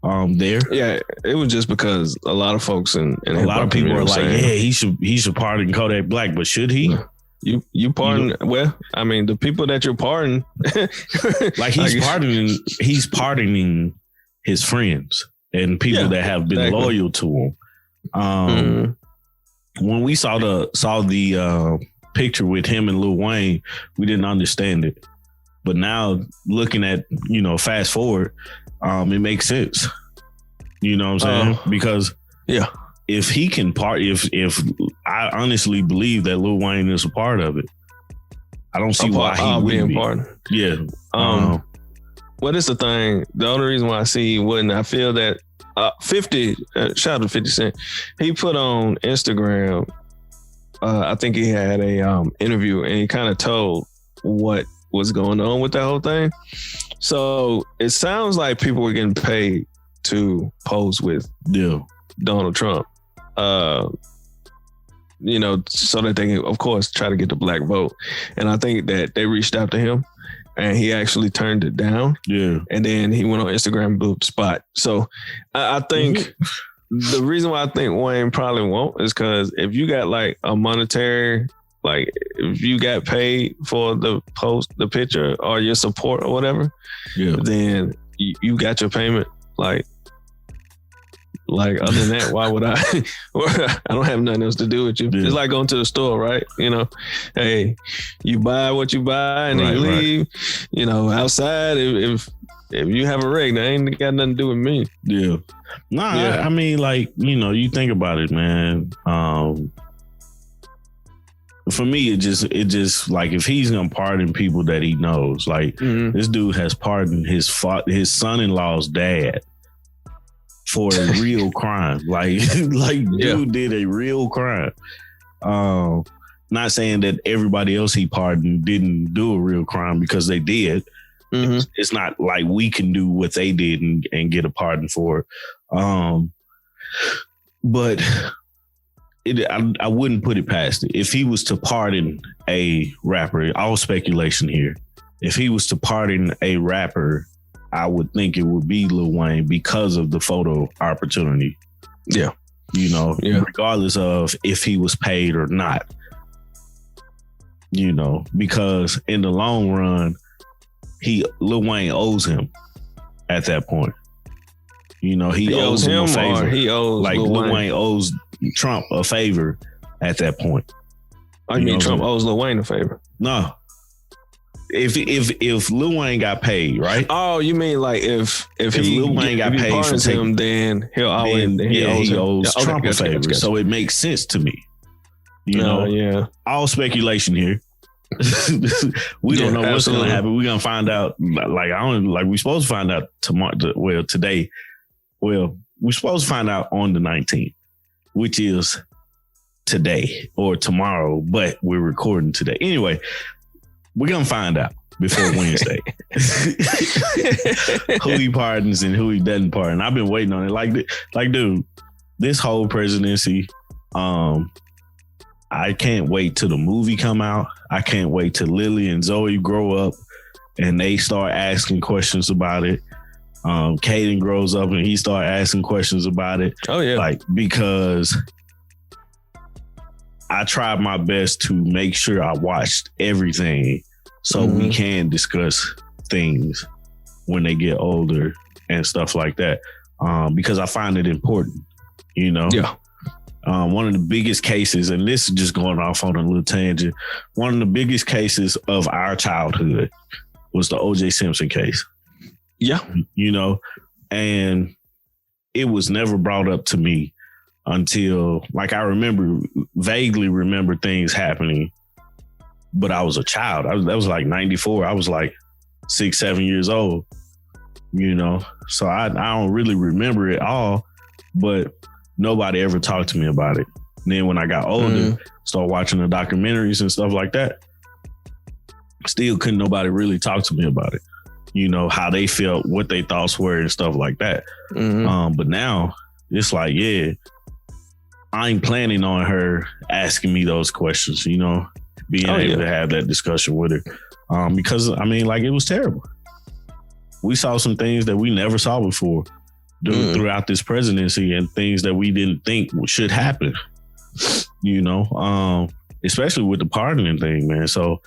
Speaker 2: there.
Speaker 1: Yeah, it was just because a lot of folks and
Speaker 2: a lot of people are like, he should pardon Kodak Black, but should he?
Speaker 1: You pardon? Well, I mean, the people that you're pardoning,
Speaker 2: like he's pardoning his friends and people that have been loyal to him. When we saw the picture with him and Lil Wayne, we didn't understand it. But now looking at, fast forward, it makes sense. You know what I'm saying? Because if he can if I honestly believe that Lil Wayne is a part of it, I don't see why he wouldn't be. Pardoned. Yeah.
Speaker 1: What is the thing? The only reason why I see he wouldn't, I feel that 50, shout out to 50 Cent, he put on Instagram, I think he had a interview, and he kind of told what was going on with that whole thing. So it sounds like people were getting paid to pose with Donald Trump, so that they can, of course, try to get the black vote. And I think that they reached out to him, and he actually turned it down. Yeah. And then he went on Instagram and blew up the spot. So I think the reason why I think Wayne probably won't is because if you got like a monetary, like if you got paid for the post, the picture, or your support or whatever, then you got your payment. Like other than that, why would I? I don't have nothing else to do with you. Yeah. It's like going to the store, right? Hey, you buy what you buy and then you leave. Right. Outside, if you have a rig, that ain't got nothing to do with me.
Speaker 2: Yeah. I mean, you think about it, man. For me, it just like, if he's gonna pardon people that he knows, this dude has pardoned his son-in-law's dad for a real crime. Dude did a real crime. Not saying that everybody else he pardoned didn't do a real crime, because they did. It's not like we can do what they did and get a pardon for it. But I wouldn't put it past it. If he was to pardon a rapper, all speculation here, if he was to pardon a rapper, I would think it would be Lil Wayne, because of the photo opportunity.
Speaker 1: Yeah.
Speaker 2: Regardless of if he was paid or not. Because in the long run, Lil Wayne owes him at that point. He owes him a favor.
Speaker 1: He owes
Speaker 2: Lil Wayne owes Trump a favor at that point.
Speaker 1: I mean, Trump owes Lil Wayne a favor.
Speaker 2: No. If Lil Wayne got paid, right?
Speaker 1: Oh, you mean like if
Speaker 2: Lil Wayne got paid for
Speaker 1: him, then he owes
Speaker 2: Trump a favor. Gotcha. So it makes sense to me. You know,
Speaker 1: yeah.
Speaker 2: All speculation here. We don't know what's going to happen. We're going to find out. We're supposed to find out tomorrow. Well, today. Well, we're supposed to find out on the 19th, which is today or tomorrow, but we're recording today. Anyway, we're going to find out before Wednesday who he pardons and who he doesn't pardon. I've been waiting on it. Like, dude, this whole presidency, I can't wait till the movie come out. I can't wait till Lily and Zoe grow up and they start asking questions about it. Caden grows up and he start asking questions about it.
Speaker 1: Oh yeah.
Speaker 2: Because I tried my best to make sure I watched everything so we can discuss things when they get older and stuff like that. Because I find it important, you know?
Speaker 1: Yeah.
Speaker 2: One of the biggest cases, and this is just going off on a little tangent, one of the biggest cases of our childhood was the O.J. Simpson case.
Speaker 1: Yeah.
Speaker 2: You know, and it was never brought up to me until, I vaguely remember things happening, but I was a child. That was like 94. I was like 6, 7 years old, you know, so I don't really remember it all, but nobody ever talked to me about it. And then when I got older, started watching the documentaries and stuff like that, still couldn't nobody really talk to me about it. You know, how they felt, what their thoughts were and stuff like that. But now it's like, yeah, I'm planning on her asking me those questions, you know, being able to have that discussion with her. Because, I mean, like, it was terrible. We saw some things that we never saw before throughout this presidency and things that we didn't think should happen, you know, especially with the pardoning thing, man. So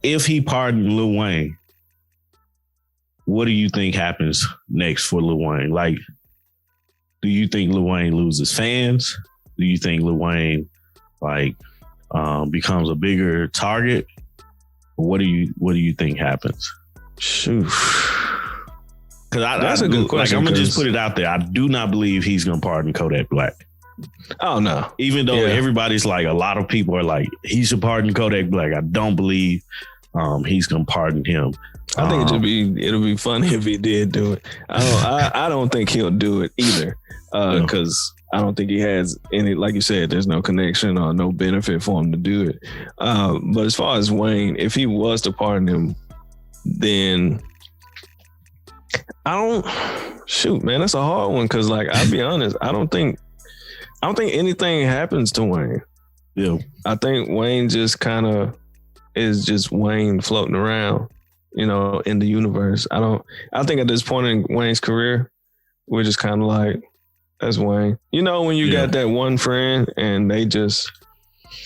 Speaker 2: if he pardoned Lil Wayne, what do you think happens next for Lil Wayne? Like, do you think Lil Wayne loses fans? Do you think Lil Wayne becomes a bigger target? What do you think happens?
Speaker 1: Shoot.
Speaker 2: That's a good question. I'm gonna just put it out there. I do not believe he's gonna pardon Kodak Black.
Speaker 1: Oh no!
Speaker 2: Even though everybody's like, a lot of people are like, he should pardon Kodak Black. I don't believe he's gonna pardon him.
Speaker 1: I think it'll be funny if he did do it. I don't think he'll do it either, because I don't think he has any. Like you said, there's no connection or no benefit for him to do it. But as far as Wayne, if he was to pardon him, then shoot, man, that's a hard one, because like, I'll be honest, I don't think anything happens to Wayne.
Speaker 2: Yeah.
Speaker 1: I think Wayne just kind of is just Wayne floating around, you know, in the universe. I think at this point in Wayne's career, we're just kind of like, that's Wayne. You know, when you got that one friend and they just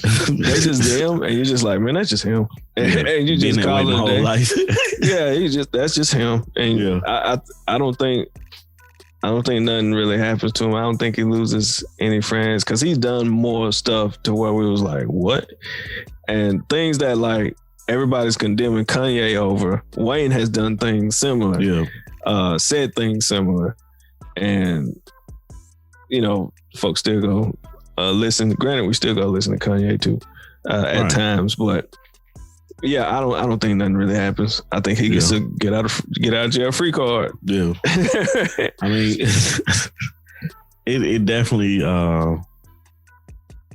Speaker 1: them, and you're just like, man, that's just him. And you just call it whole life. Yeah, that's just him. And I don't think nothing really happens to him. I don't think he loses any friends, because he's done more stuff to where we was like, what? And things that like everybody's condemning Kanye over, Wayne has done things similar. Said things similar. And, you know, folks still go listen. Granted, we still go listen to Kanye too at times, but yeah, I don't think nothing really happens. I think he gets a get out of jail free card.
Speaker 2: Yeah. I mean, it definitely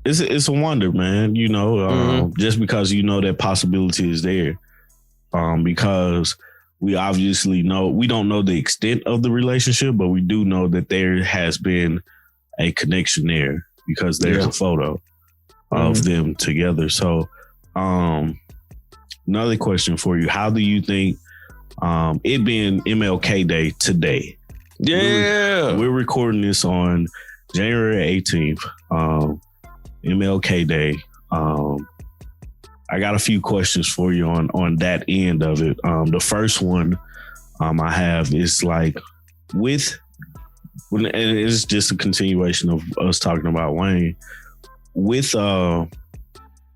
Speaker 2: it's a wonder, man. You know, just because you know that possibility is there, because we obviously know, we don't know the extent of the relationship, but we do know that there has been a connection there, because there's a photo of them together. So, another question for you: how do you think, it being MLK Day today?
Speaker 1: Yeah,
Speaker 2: we're recording this on January 18th. MLK Day. I got a few questions for you on that end of it. The first one I have is like, and it's just a continuation of us talking about Wayne. with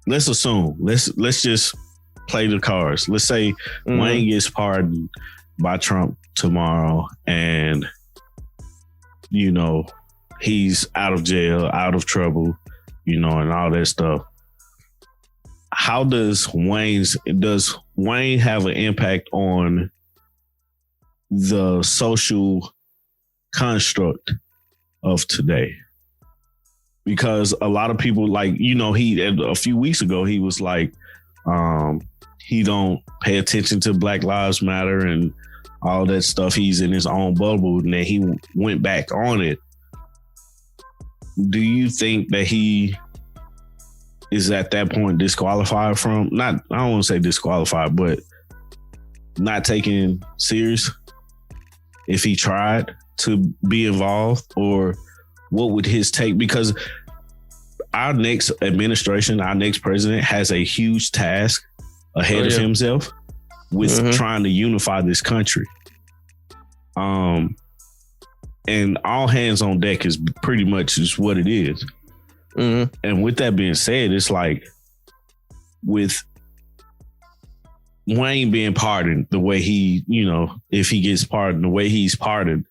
Speaker 2: let's assume, let's just play the cards. Let's say Wayne gets pardoned by Trump tomorrow, and he's out of jail, out of trouble, and all that stuff. How does Wayne have an impact on the social construct of today? Because a lot of people, he a few weeks ago, he was like, he don't pay attention to Black Lives Matter and all that stuff. He's in his own bubble, and then he went back on it. Do you think that he is at that point disqualified from, I don't want to say disqualified, but not taken serious if he tried to be involved? Or what would his take? Because our next administration, our next president has a huge task ahead of himself with trying to unify this country. And all hands on deck is pretty much just what it is. And with that being said, it's like with Wayne being pardoned the way he, if he gets pardoned the way he's pardoned,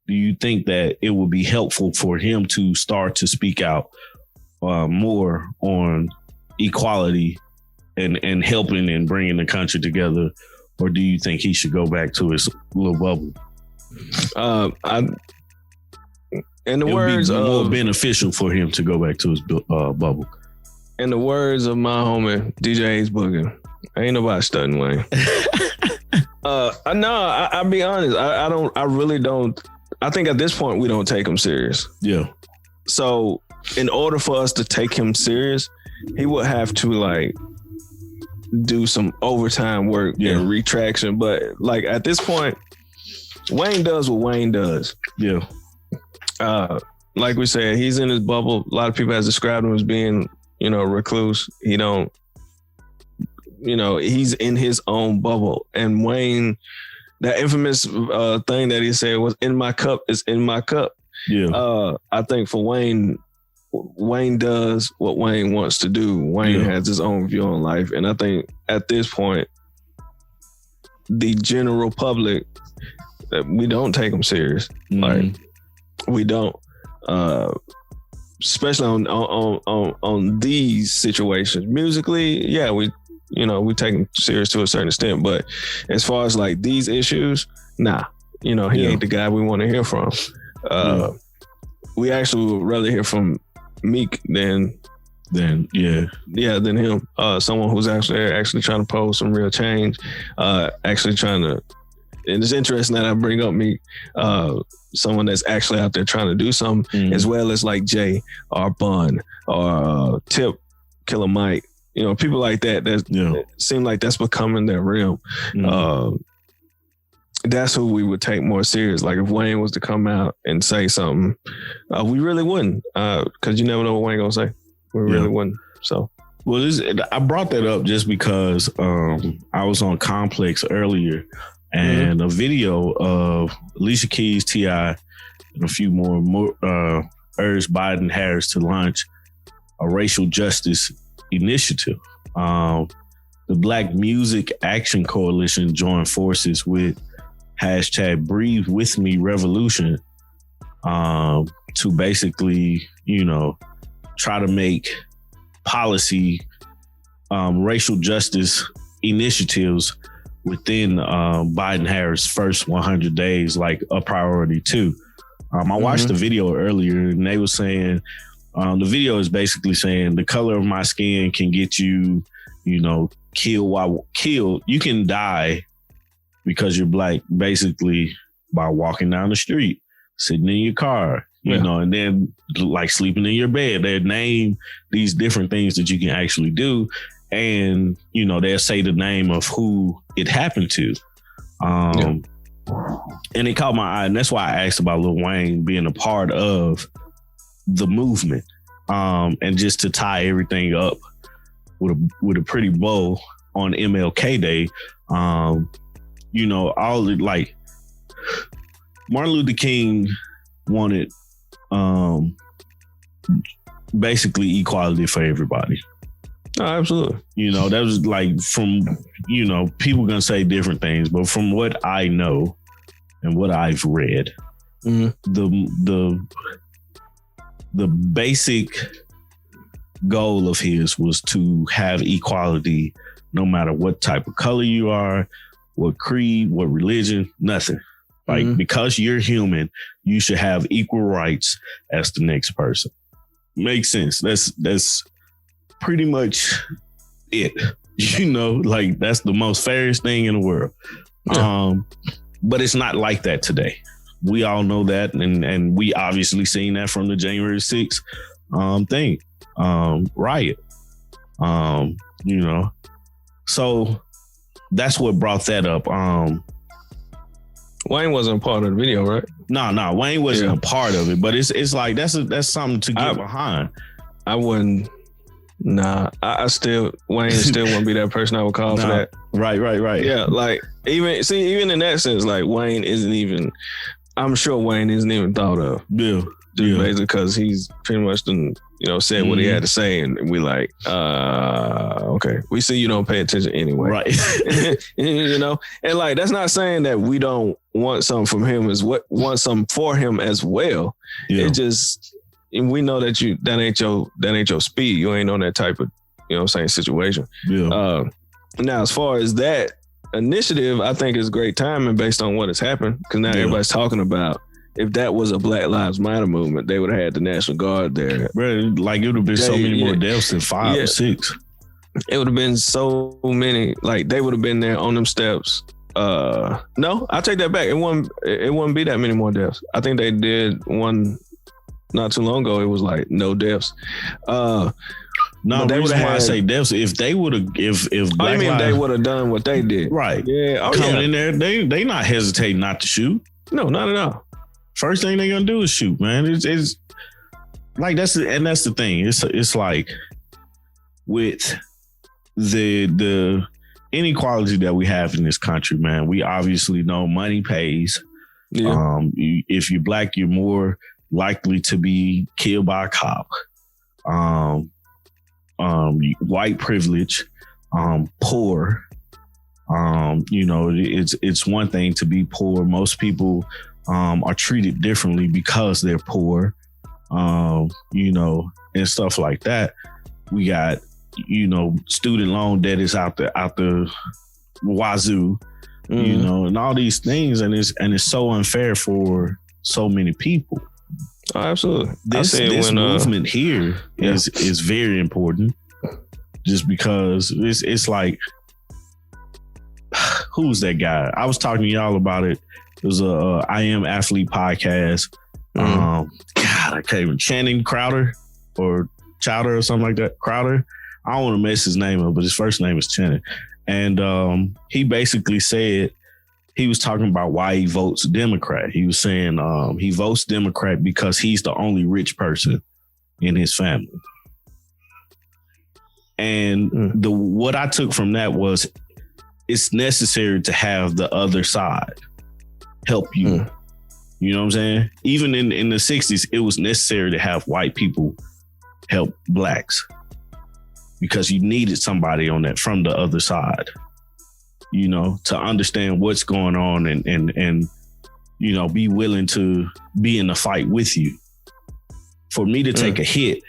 Speaker 2: do you think that it would be helpful for him to start to speak out more on equality and helping and bringing the country together? Or do you think he should go back to his little bubble? In the words of, more beneficial for him to go back to his bubble.
Speaker 1: In the words of my homie DJ Ace Boogie, ain't nobody studying Wayne. I'll be honest. I really don't. I think at this point we don't take him serious.
Speaker 2: Yeah.
Speaker 1: So in order for us to take him serious, he would have to do some overtime work and retraction. But at this point, Wayne does what Wayne does.
Speaker 2: Yeah.
Speaker 1: Like we said, he's in his bubble. A lot of people has described him as being, recluse. He don't, he's in his own bubble. And Wayne, that infamous thing that he said was, "In my cup is in my cup."
Speaker 2: Yeah.
Speaker 1: I think for Wayne does what Wayne wants to do. Wayne has his own view on life. And I think at this point, the general public, we don't take him serious. We don't, especially on these situations. Musically, yeah, we take him serious to a certain extent, but as far as these issues, nah, he ain't the guy we want to hear from. We actually would rather hear from Meek than him. Someone who's actually trying to pose some real change, actually trying to. And it's interesting that I bring up Meek, someone that's actually out there trying to do something, as well as Jay or Bun or Tip, Killer Mike, people like that. That seem like that's becoming their realm. That's who we would take more serious. If Wayne was to come out and say something, we really wouldn't, because you never know what Wayne gonna say. We really wouldn't. So.
Speaker 2: Well, I brought that up just because I was on Complex earlier. And a video of Alicia Keys, T.I., and a few more urged Biden Harris to launch a racial justice initiative. The Black Music Action Coalition joined forces with hashtag Breathe With Me Revolution to basically, try to make policy racial justice initiatives within Biden-Harris' first 100 days, a priority too. I watched the video earlier, and they were saying, the video is basically saying the color of my skin can get you, killed. You can die because you're Black, basically by walking down the street, sitting in your car, and then sleeping in your bed. They name these different things that you can actually do. And, they'll say the name of who it happened to. And it caught my eye. And that's why I asked about Lil Wayne being a part of the movement. And just to tie everything up with a pretty bow on MLK Day, all Martin Luther King wanted basically equality for everybody.
Speaker 1: Oh, absolutely.
Speaker 2: You know, that was like from, you know, people gonna say different things, but from what I know and what I've read, the basic goal of his was to have equality no matter what type of color you are, what creed, what religion, nothing. Like, because you're human, you should have equal rights as the next person. Makes sense. That's pretty much it. You know, like, that's the most fairest thing in the world. Yeah. But it's not like that today. We all know that, and we obviously seen that from the January 6th thing, riot. You know, so that's what brought that up.
Speaker 1: Wayne wasn't a part of the video, right?
Speaker 2: No, Wayne wasn't a part of it, but it's like that's something to get behind.
Speaker 1: I wouldn't. Nah, Wayne still wouldn't be that person I would call for that.
Speaker 2: Right.
Speaker 1: Yeah, like even in that sense, like Wayne isn't even. I'm sure Wayne isn't even thought of.
Speaker 2: Yeah.
Speaker 1: Basically because he's pretty much done, you know, said what he had to say, and we like, okay, we see you don't pay attention anyway,
Speaker 2: right?
Speaker 1: You know, and like that's not saying that we don't want something from him want something for him as well. Yeah. It just we know that that ain't your speed. You ain't on that type of, you know what I'm saying, situation.
Speaker 2: Yeah.
Speaker 1: Now as far as that initiative, I think is great timing based on what has happened, because now everybody's talking about. If that was a Black Lives Matter movement, they would have had the National Guard there.
Speaker 2: Bro, like it would have been so many more deaths than 5 or 6.
Speaker 1: It would have been so many. Like they would have been there on them steps. No, I take that back. It wouldn't be that many more deaths. I think they did one not too long ago. It was like no deaths. No,
Speaker 2: the reason why I say deaths, if they would have, if Black Lives,
Speaker 1: they would have done what they did,
Speaker 2: right?
Speaker 1: Yeah,
Speaker 2: coming in there, they not hesitating not to shoot.
Speaker 1: No, not at all.
Speaker 2: First thing they're gonna do is shoot, man. It's like that's the thing. It's like with the inequality that we have in this country, man. We obviously know money pays. Yeah. If you're Black, you're more likely to be killed by a cop. White privilege, poor. You know, it's one thing to be poor. Most people are treated differently because they're poor, you know, and stuff like that. We got, you know, student loan debt is out the wazoo, you know, and all these things, and it's so unfair for so many people.
Speaker 1: Oh, absolutely.
Speaker 2: This movement here is very important, just because it's like, who's that guy? I was talking to y'all about it. It was a I Am Athlete podcast. God, I can't even. Channing Crowder or Chowder or something like that. Crowder. I don't want to mess his name up, but his first name is Channing. And he basically said, he was talking about why he votes Democrat. He was saying he votes Democrat because he's the only rich person in his family. And what I took from that was it's necessary to have the other side help you. You know what I'm saying? Even in the 60s, it was necessary to have white people help Blacks because you needed somebody on that from the other side, you know, to understand what's going on and you know, be willing to be in the fight with you. For me to take a hit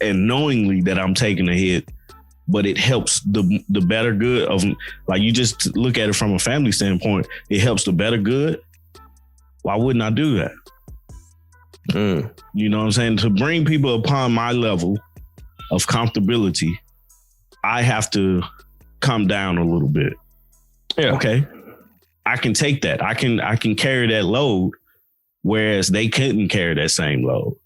Speaker 2: and knowingly that I'm taking a hit, but it helps the better good of, like, you just look at it from a family standpoint, it helps the better good. Why wouldn't I do that? You know what I'm saying? To bring people upon my level of comfortability, I have to come down a little bit. Yeah. Okay. I can take that. I can carry that load, whereas they couldn't carry that same load.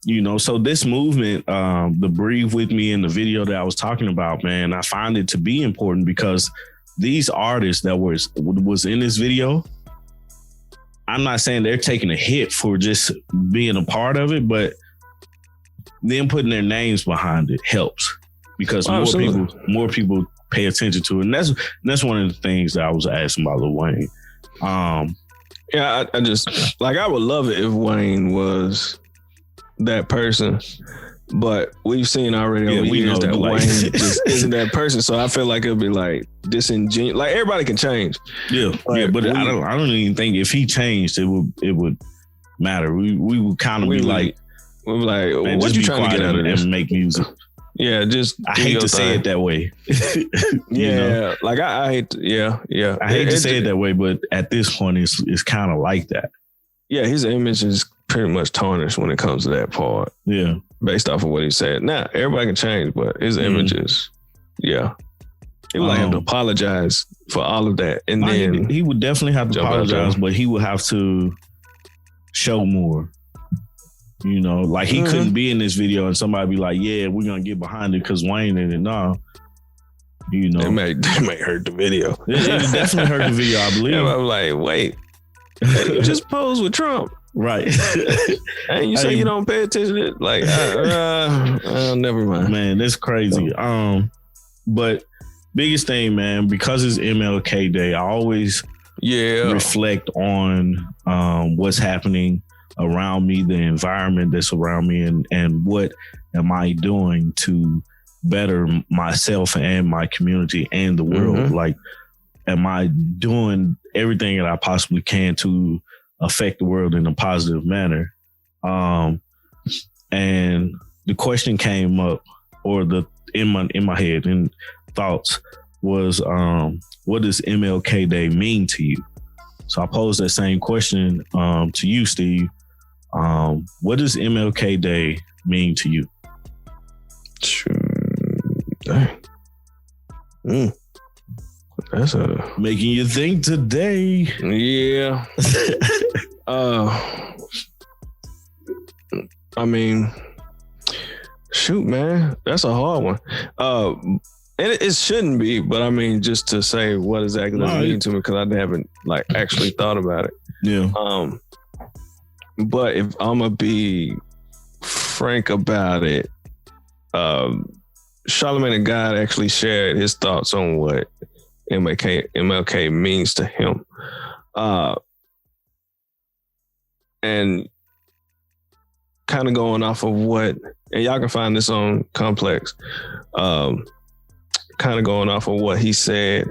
Speaker 2: You know, so this movement, the Breathe With Me in the video that I was talking about, man, I find it to be important because these artists that was in this video, I'm not saying they're taking a hit for just being a part of it, but them putting their names behind it helps because more people pay attention to it. And that's one of the things that I was asking about Lil Wayne.
Speaker 1: Yeah, I just, like, I would love it if Wayne was that person. But we've seen already over years that Wayne just isn't that person. So I feel like it'll be like disingenuous. Like everybody can change.
Speaker 2: Yeah, but I don't even think if he changed, it would matter. We would kind of be like, what you trying to get out of this and make music?
Speaker 1: Yeah, just
Speaker 2: I hate to say it that way.
Speaker 1: Yeah, like I hate. Yeah.
Speaker 2: I hate to say it that way, but at this point, it's kind of like that.
Speaker 1: Yeah, his image is pretty much tarnished when it comes to that part.
Speaker 2: Yeah.
Speaker 1: Based off of what he said. Now, everybody can change, but his image is, he would have to apologize for all of that. And then
Speaker 2: he would definitely have to apologize, but he would have to show more. You know, like he couldn't be in this video and somebody be like, yeah, we're going to get behind it because Wayne in it. No. You know.
Speaker 1: It may hurt the video.
Speaker 2: It definitely hurt the video, I believe.
Speaker 1: Yeah, I'm like, wait. You just posed with Trump.
Speaker 2: Right.
Speaker 1: And you say you don't pay attention to it? Like, never mind.
Speaker 2: Man, that's crazy. But biggest thing, man, because it's MLK Day, I always reflect on what's happening around me, the environment that's around me, and what am I doing to better myself and my community and the world. Like, am I doing everything that I possibly can to affect the world in a positive manner? And the question came up, or in my head and thoughts was, what does MLK Day mean to you? So I posed that same question to you, Steve. What does MLK Day mean to you?
Speaker 1: That's
Speaker 2: making you think today.
Speaker 1: Yeah. I mean, shoot, man, that's a hard one. And it shouldn't be, but I mean, just to say what exactly does it mean to me, because I haven't like actually thought about it.
Speaker 2: Yeah.
Speaker 1: But if I'm gonna be frank about it, Charlamagne the God actually shared his thoughts on what MLK means to him. And kind of going off of what, and y'all can find this on Complex, kind of going off of what he said.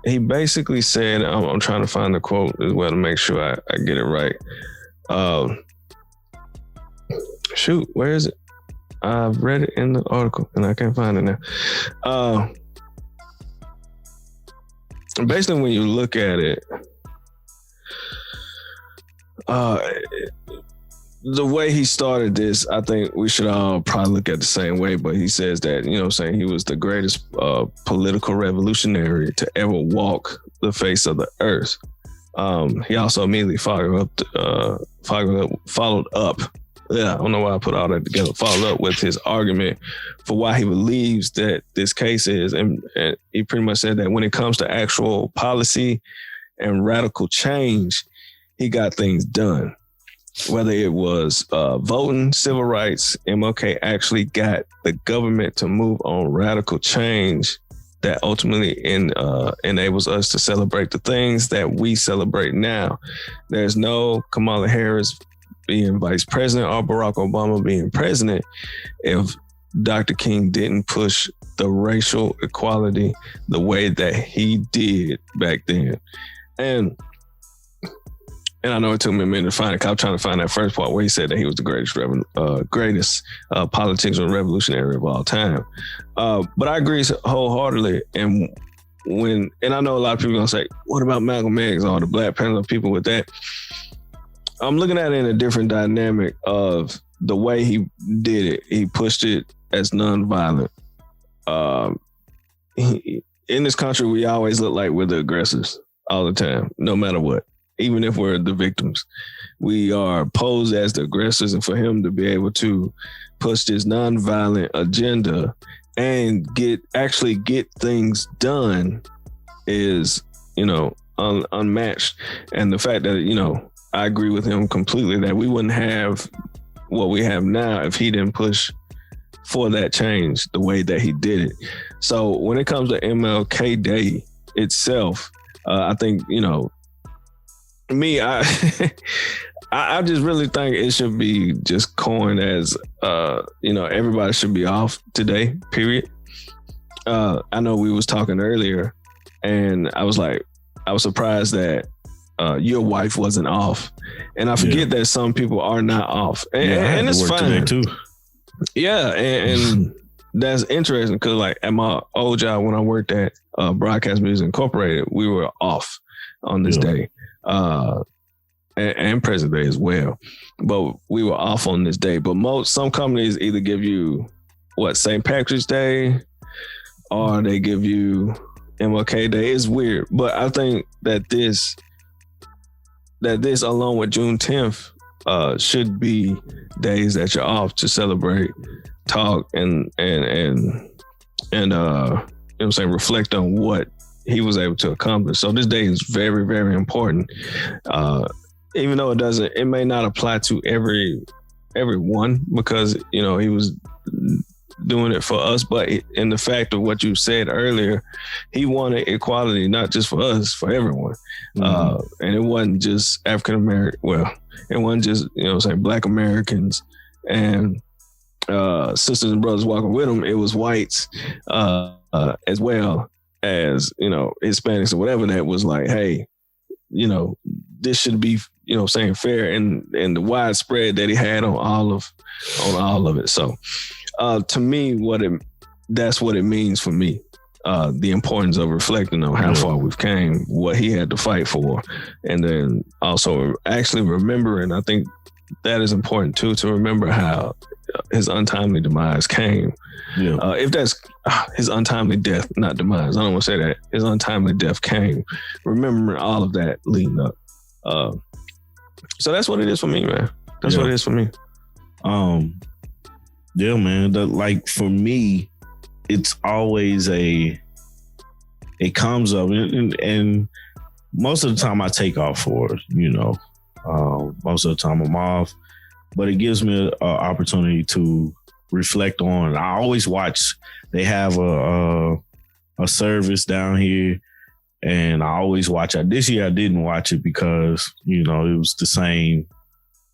Speaker 1: He basically said, I'm trying to find the quote as well to make sure I get it right. Shoot, where is it? I've read it in the article and I can't find it now. Basically, when you look at it, the way he started this, I think we should all probably look at the same way, but he says that, you know what I'm saying, he was the greatest political revolutionary to ever walk the face of the earth. He also immediately followed up. Yeah, I don't know why I put all that together. Followed up with his argument for why he believes that this case is, and he pretty much said that when it comes to actual policy and radical change, he got things done. Whether it was voting, civil rights, MLK actually got the government to move on radical change that ultimately enables us to celebrate the things that we celebrate now. There's no Kamala Harris being vice president or Barack Obama being president if Dr. King didn't push the racial equality the way that he did back then. And I know it took me a minute to find it, because I was trying to find that first part where he said that he was the greatest politician revolutionary of all time. But I agree wholeheartedly. And I know a lot of people are going to say, what about Malcolm X or the Black Panther, people with that? I'm looking at it in a different dynamic of the way he did it. He pushed it as nonviolent. In this country, we always look like we're the aggressors all the time, no matter what. Even if we're the victims, we are posed as the aggressors. And for him to be able to push this nonviolent agenda and actually get things done is, unmatched. And the fact that, I agree with him completely that we wouldn't have what we have now if he didn't push for that change the way that he did it. So when it comes to MLK Day itself, I think, me, I just really think it should be just coined as, everybody should be off today, period. I know we was talking earlier and I was surprised that your wife wasn't off. And I forget that some people are not off. And it's fine. Too. Yeah. And that's interesting because like at my old job when I worked at Broadcast Music Incorporated, we were off on this day. And present day as well. But we were off on this day. But some companies either give you St. Patrick's Day or they give you MLK Day. It's weird. But I think that this along with June 10th should be days that you're off to celebrate, talk and reflect on what he was able to accomplish. So this day is very, very important. Even though it may not apply to everyone because, he was doing it for us. But in the fact of what you said earlier, he wanted equality, not just for us, for everyone. And it wasn't just African American. Well, it wasn't just, Black Americans and sisters and brothers walking with him. It was whites as well as, Hispanics or whatever that was like, hey, this should be, fair and the widespread that he had on all of it. So to me, that's what it means for me. The importance of reflecting on how far we've came, what he had to fight for, and then also actually remembering, I think that is important too, to remember how his untimely demise came. Yeah. If that's his untimely death, not demise, I don't want to say that. His untimely death came. Remembering all of that leading up. So that's what it is for me, man. That's what it is for me.
Speaker 2: Yeah, man. Like for me, it's always it comes up and most of the time I take off for it, most of the time I'm off, but it gives me an opportunity to reflect on. I always watch, they have a service down here and I always watch it. This year I didn't watch it because, it was the same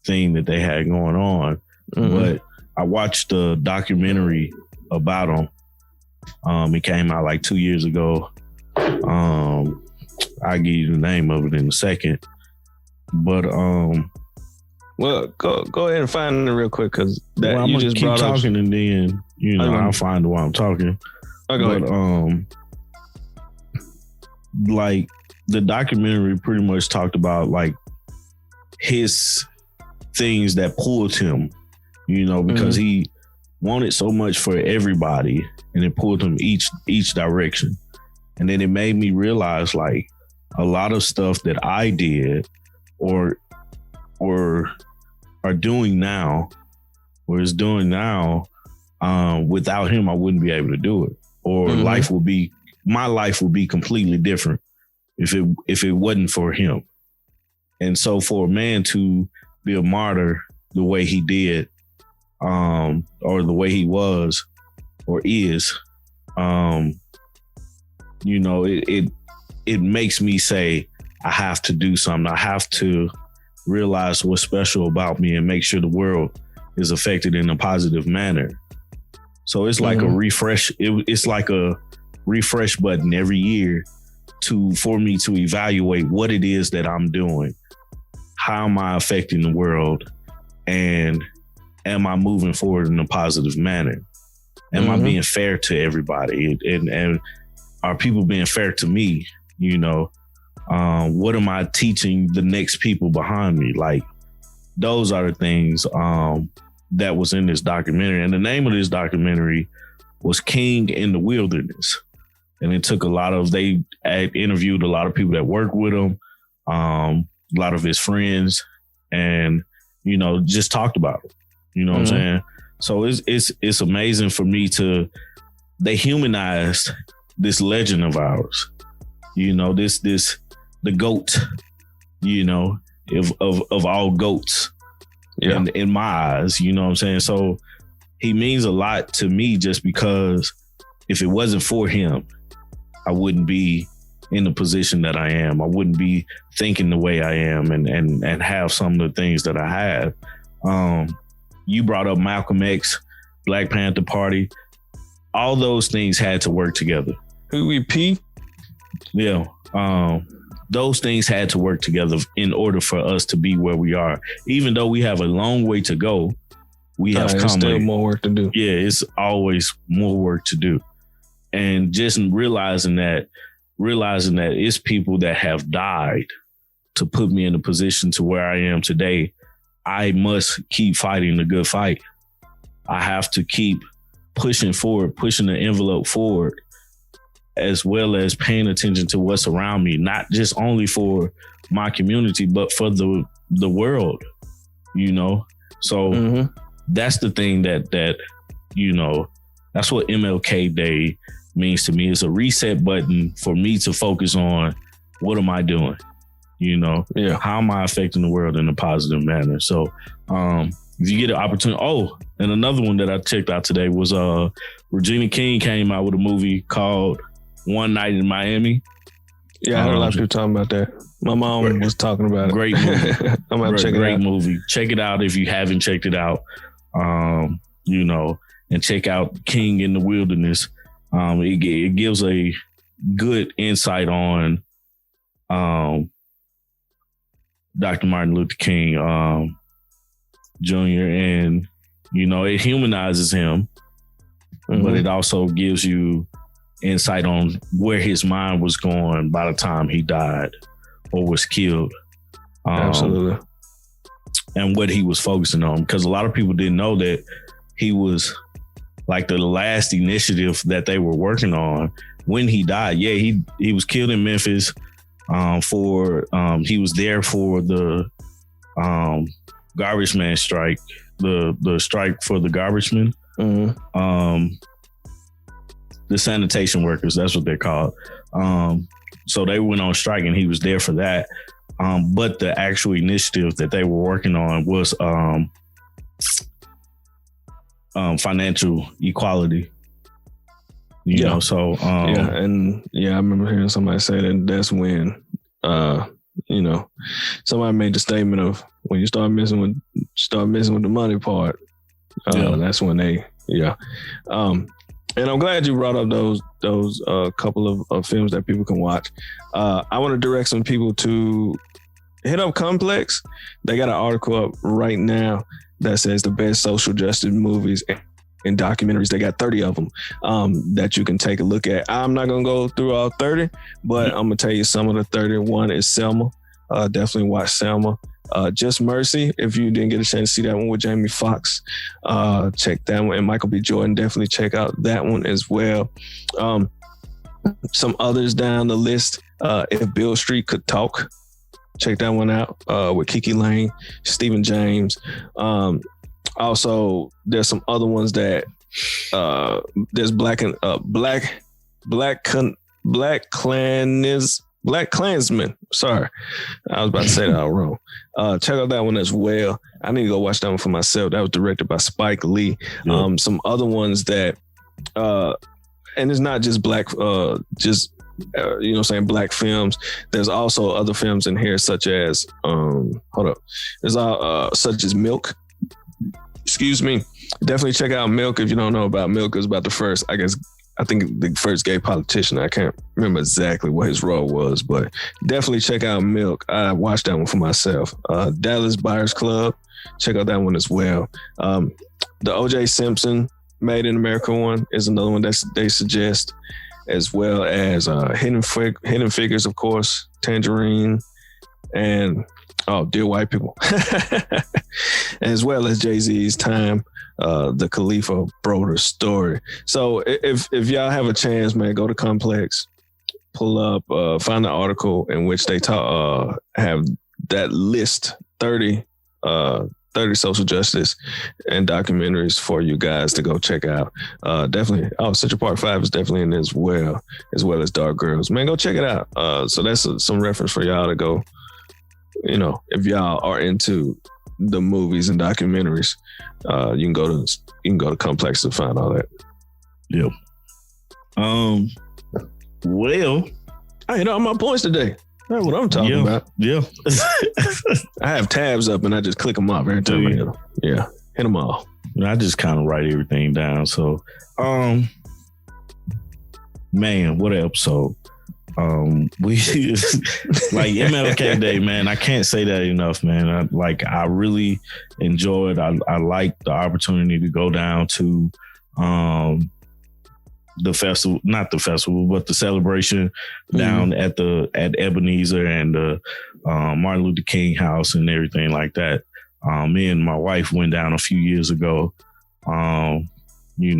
Speaker 2: thing that they had going on, but I watched the documentary about them. It came out like 2 years ago. I'll give you the name of it in a second. But
Speaker 1: well, go ahead and find it real quick because
Speaker 2: I'm
Speaker 1: you
Speaker 2: gonna
Speaker 1: just
Speaker 2: keep
Speaker 1: brought
Speaker 2: talking
Speaker 1: up.
Speaker 2: and then I'll find it while I'm talking.
Speaker 1: But
Speaker 2: like the documentary pretty much talked about like his things that pulled him, because he wanted so much for everybody and it pulled him each direction. And then it made me realize like a lot of stuff that I did or are doing now or is doing now, without him, I wouldn't be able to do it. Or my life would be completely different if it wasn't for him. And so for a man to be a martyr the way he did, or the way he was or is, it makes me say, I have to do something. I have to realize what's special about me and make sure the world is affected in a positive manner. So it's like a refresh. It's like a refresh button every year for me to evaluate what it is that I'm doing. How am I affecting the world? And am I moving forward in a positive manner? Am I being fair to everybody? And are people being fair to me? What am I teaching the next people behind me? Like, those are the things that was in this documentary. And the name of this documentary was King in the Wilderness. And it took they had interviewed a lot of people that work with him, a lot of his friends, and, just talked about it. You know what I'm saying? So it's amazing for me they humanized this legend of ours, the goat, of all goats in my eyes, you know what I'm saying? So he means a lot to me just because if it wasn't for him, I wouldn't be in the position that I am. I wouldn't be thinking the way I am and have some of the things that I have. You brought up Malcolm X, Black Panther Party. All those things had to work together.
Speaker 1: Who we P?
Speaker 2: Yeah. Those things had to work together in order for us to be where we are. Even though we have a long way to go, we have come.
Speaker 1: Still more work to do.
Speaker 2: Yeah, it's always more work to do. And just realizing that it's people that have died to put me in a position to where I am today. I must keep fighting the good fight. I have to keep pushing forward, pushing the envelope forward, as well as paying attention to what's around me, not just only for my community, but for the world, So that's the thing that that's what MLK Day means to me. It's a reset button for me to focus on what am I doing? How am I affecting the world in a positive manner? So if you get an opportunity, and another one that I checked out today was Regina King came out with a movie called One Night in Miami.
Speaker 1: Yeah, I heard a lot of people talking about that. My mom was talking about it.
Speaker 2: Great movie.
Speaker 1: I'm gonna check it out.
Speaker 2: Great movie. Check it out if you haven't checked it out. And check out King in the Wilderness. It gives a good insight on Dr. Martin Luther King Jr. and it humanizes him, but it also gives you insight on where his mind was going by the time he died or was killed.
Speaker 1: Absolutely.
Speaker 2: And what he was focusing on, because a lot of people didn't know that he was like the last initiative that they were working on when he died. Yeah, he was killed in Memphis he was there for the garbage man strike, the strike for the garbage men. The sanitation workers, that's what they're called. So they went on strike and he was there for that. But the actual initiative that they were working on was financial equality. I remember hearing somebody say that that's when somebody made the statement of when you start messing with the money part, that's when they and I'm glad you brought up those couple of films that people can watch. I want to direct some people to hit up Complex. They got an article up right now that says the best social justice movies and documentaries. They got 30 of them that you can take a look at. I'm not going to go through all 30, but I'm going to tell you some of the 30. One is Selma. Definitely watch Selma. Just Mercy, if you didn't get a chance to see that one with Jamie Foxx, check that one. And Michael B. Jordan, definitely check out that one as well. Some others down the list, If Bill Street Could Talk, check that one out with Kiki Lane, Stephen James. Also, there's some other ones that there's Black Klansman. Sorry, I was about to say that all wrong. Check out that one as well. I need to go watch that one for myself. That was directed by Spike Lee. Yeah. Some other ones that, and it's not just black, black films. There's also other films in here such as, there's such as Milk. Excuse me. Definitely check out Milk if you don't know about Milk. It was about the first, I think the first gay politician. I can't remember exactly what his role was, but definitely check out Milk. I watched that one for myself. Dallas Buyers Club, check out that one as well. The O.J. Simpson Made in America one is another one that they suggest, as well as Hidden Figures, of course, Tangerine, and Dear White People, as well as Jay-Z's Time. The Khalifa Broder story. So if y'all have a chance, man, go to Complex, pull up, find the article in which they have that list, 30 social justice and documentaries for you guys to go check out. Definitely. Central Park 5 is definitely in there as well as Dark Girls. Man, go check it out. So that's some reference for y'all to go, if y'all are into the movies and documentaries, you can go to Complex to find all that. Yeah. Well,
Speaker 1: I hit all my points today. That's what I'm talking about.
Speaker 2: Yeah.
Speaker 1: I have tabs up and I just click them off every time I hit them. Yeah. Hit them all.
Speaker 2: I just kind of write everything down. So, man, what an episode. We like MLK Day, man. I can't say that enough, man. I really enjoyed. I like the opportunity to go down to the festival, not the festival, but the celebration down at Ebenezer and the Martin Luther King house and everything like that. Me and my wife went down a few years ago. We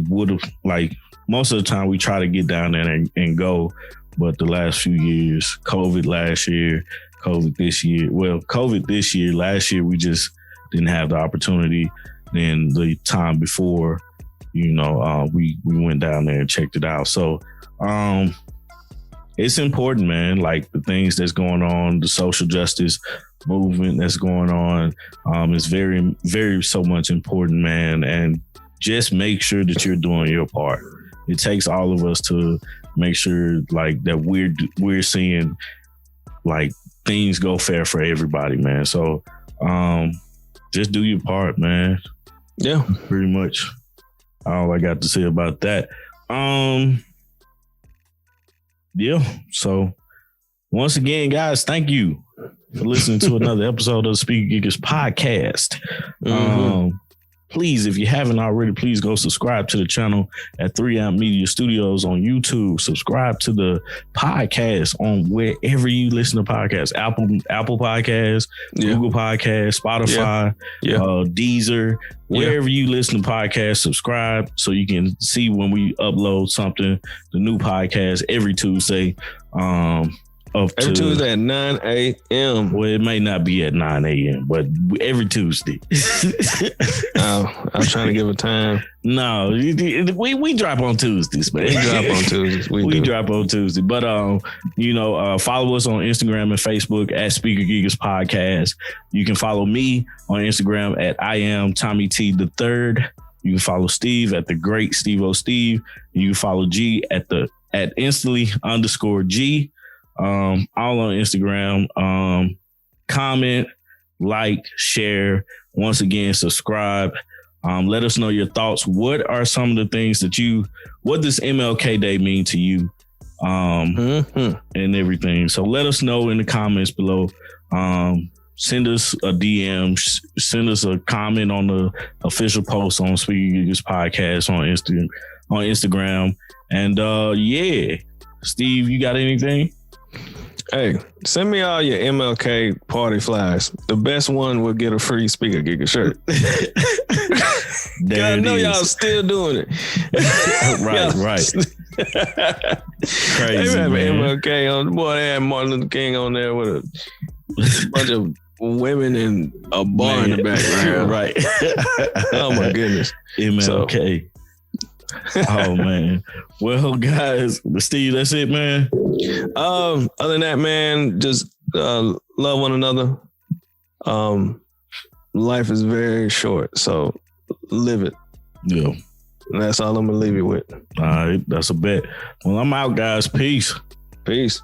Speaker 2: would have, like, most of the time we try to get down there and go, but the last few years, COVID last year, COVID this year. Well, COVID this year, last year we just didn't have the opportunity. Then the time before, we went down there and checked it out. So it's important, man. Like the things that's going on, the social justice movement that's going on is very, very so much important, man. And just make sure that you're doing your part. It takes all of us to make sure like that we're seeing like things go fair for everybody, man. So just do your part, man.
Speaker 1: Yeah,
Speaker 2: pretty much all I got to say about that. Yeah. So once again, guys, thank you for listening to another episode of the Speaker Geekers podcast. Please, if you haven't already, please go subscribe to the channel at 3Amp Media Studios on YouTube. Subscribe to the podcast on wherever you listen to podcasts. Apple Podcasts, Google Podcasts, Spotify, Deezer. Wherever you listen to podcasts, subscribe so you can see when we upload something, the new podcast every Tuesday. Every
Speaker 1: Tuesday at 9 a.m.
Speaker 2: Well, it may not be at 9 a.m., but every Tuesday.
Speaker 1: I was trying to give a time.
Speaker 2: No, we drop on Tuesdays, man.
Speaker 1: We drop on Tuesdays.
Speaker 2: We drop on Tuesday. But, follow us on Instagram and Facebook at Speaker Geekers Podcast. You can follow me on Instagram at I am Tommy T the Third. You can follow Steve at the Great Steve O Steve. You can follow G at instantly_G. All on Instagram. Comment, like, share. Once again, subscribe. Let us know your thoughts. What are some of the things what does MLK Day mean to you? And everything. So let us know in the comments below. Send us a DM, send us a comment on the official post on Speaker Geekers Podcast on Instagram. And Steve, you got anything?
Speaker 1: Hey, send me all your MLK party flyers. The best one will get a free Speaker Geeker shirt. I know y'all still doing it.
Speaker 2: Right. Crazy,
Speaker 1: they have
Speaker 2: man.
Speaker 1: MLK on. Boy, they had Martin Luther King on there with a bunch of women in a bar in the background.
Speaker 2: Right.
Speaker 1: Oh my goodness.
Speaker 2: MLK. Oh man. Well, guys, Steve, that's it, man.
Speaker 1: Other than that, man, just love one another. Life is very short, so live it.
Speaker 2: Yeah.
Speaker 1: And that's all I'm gonna leave you with.
Speaker 2: All right, that's a bet. Well, I'm out, guys. Peace.
Speaker 1: Peace.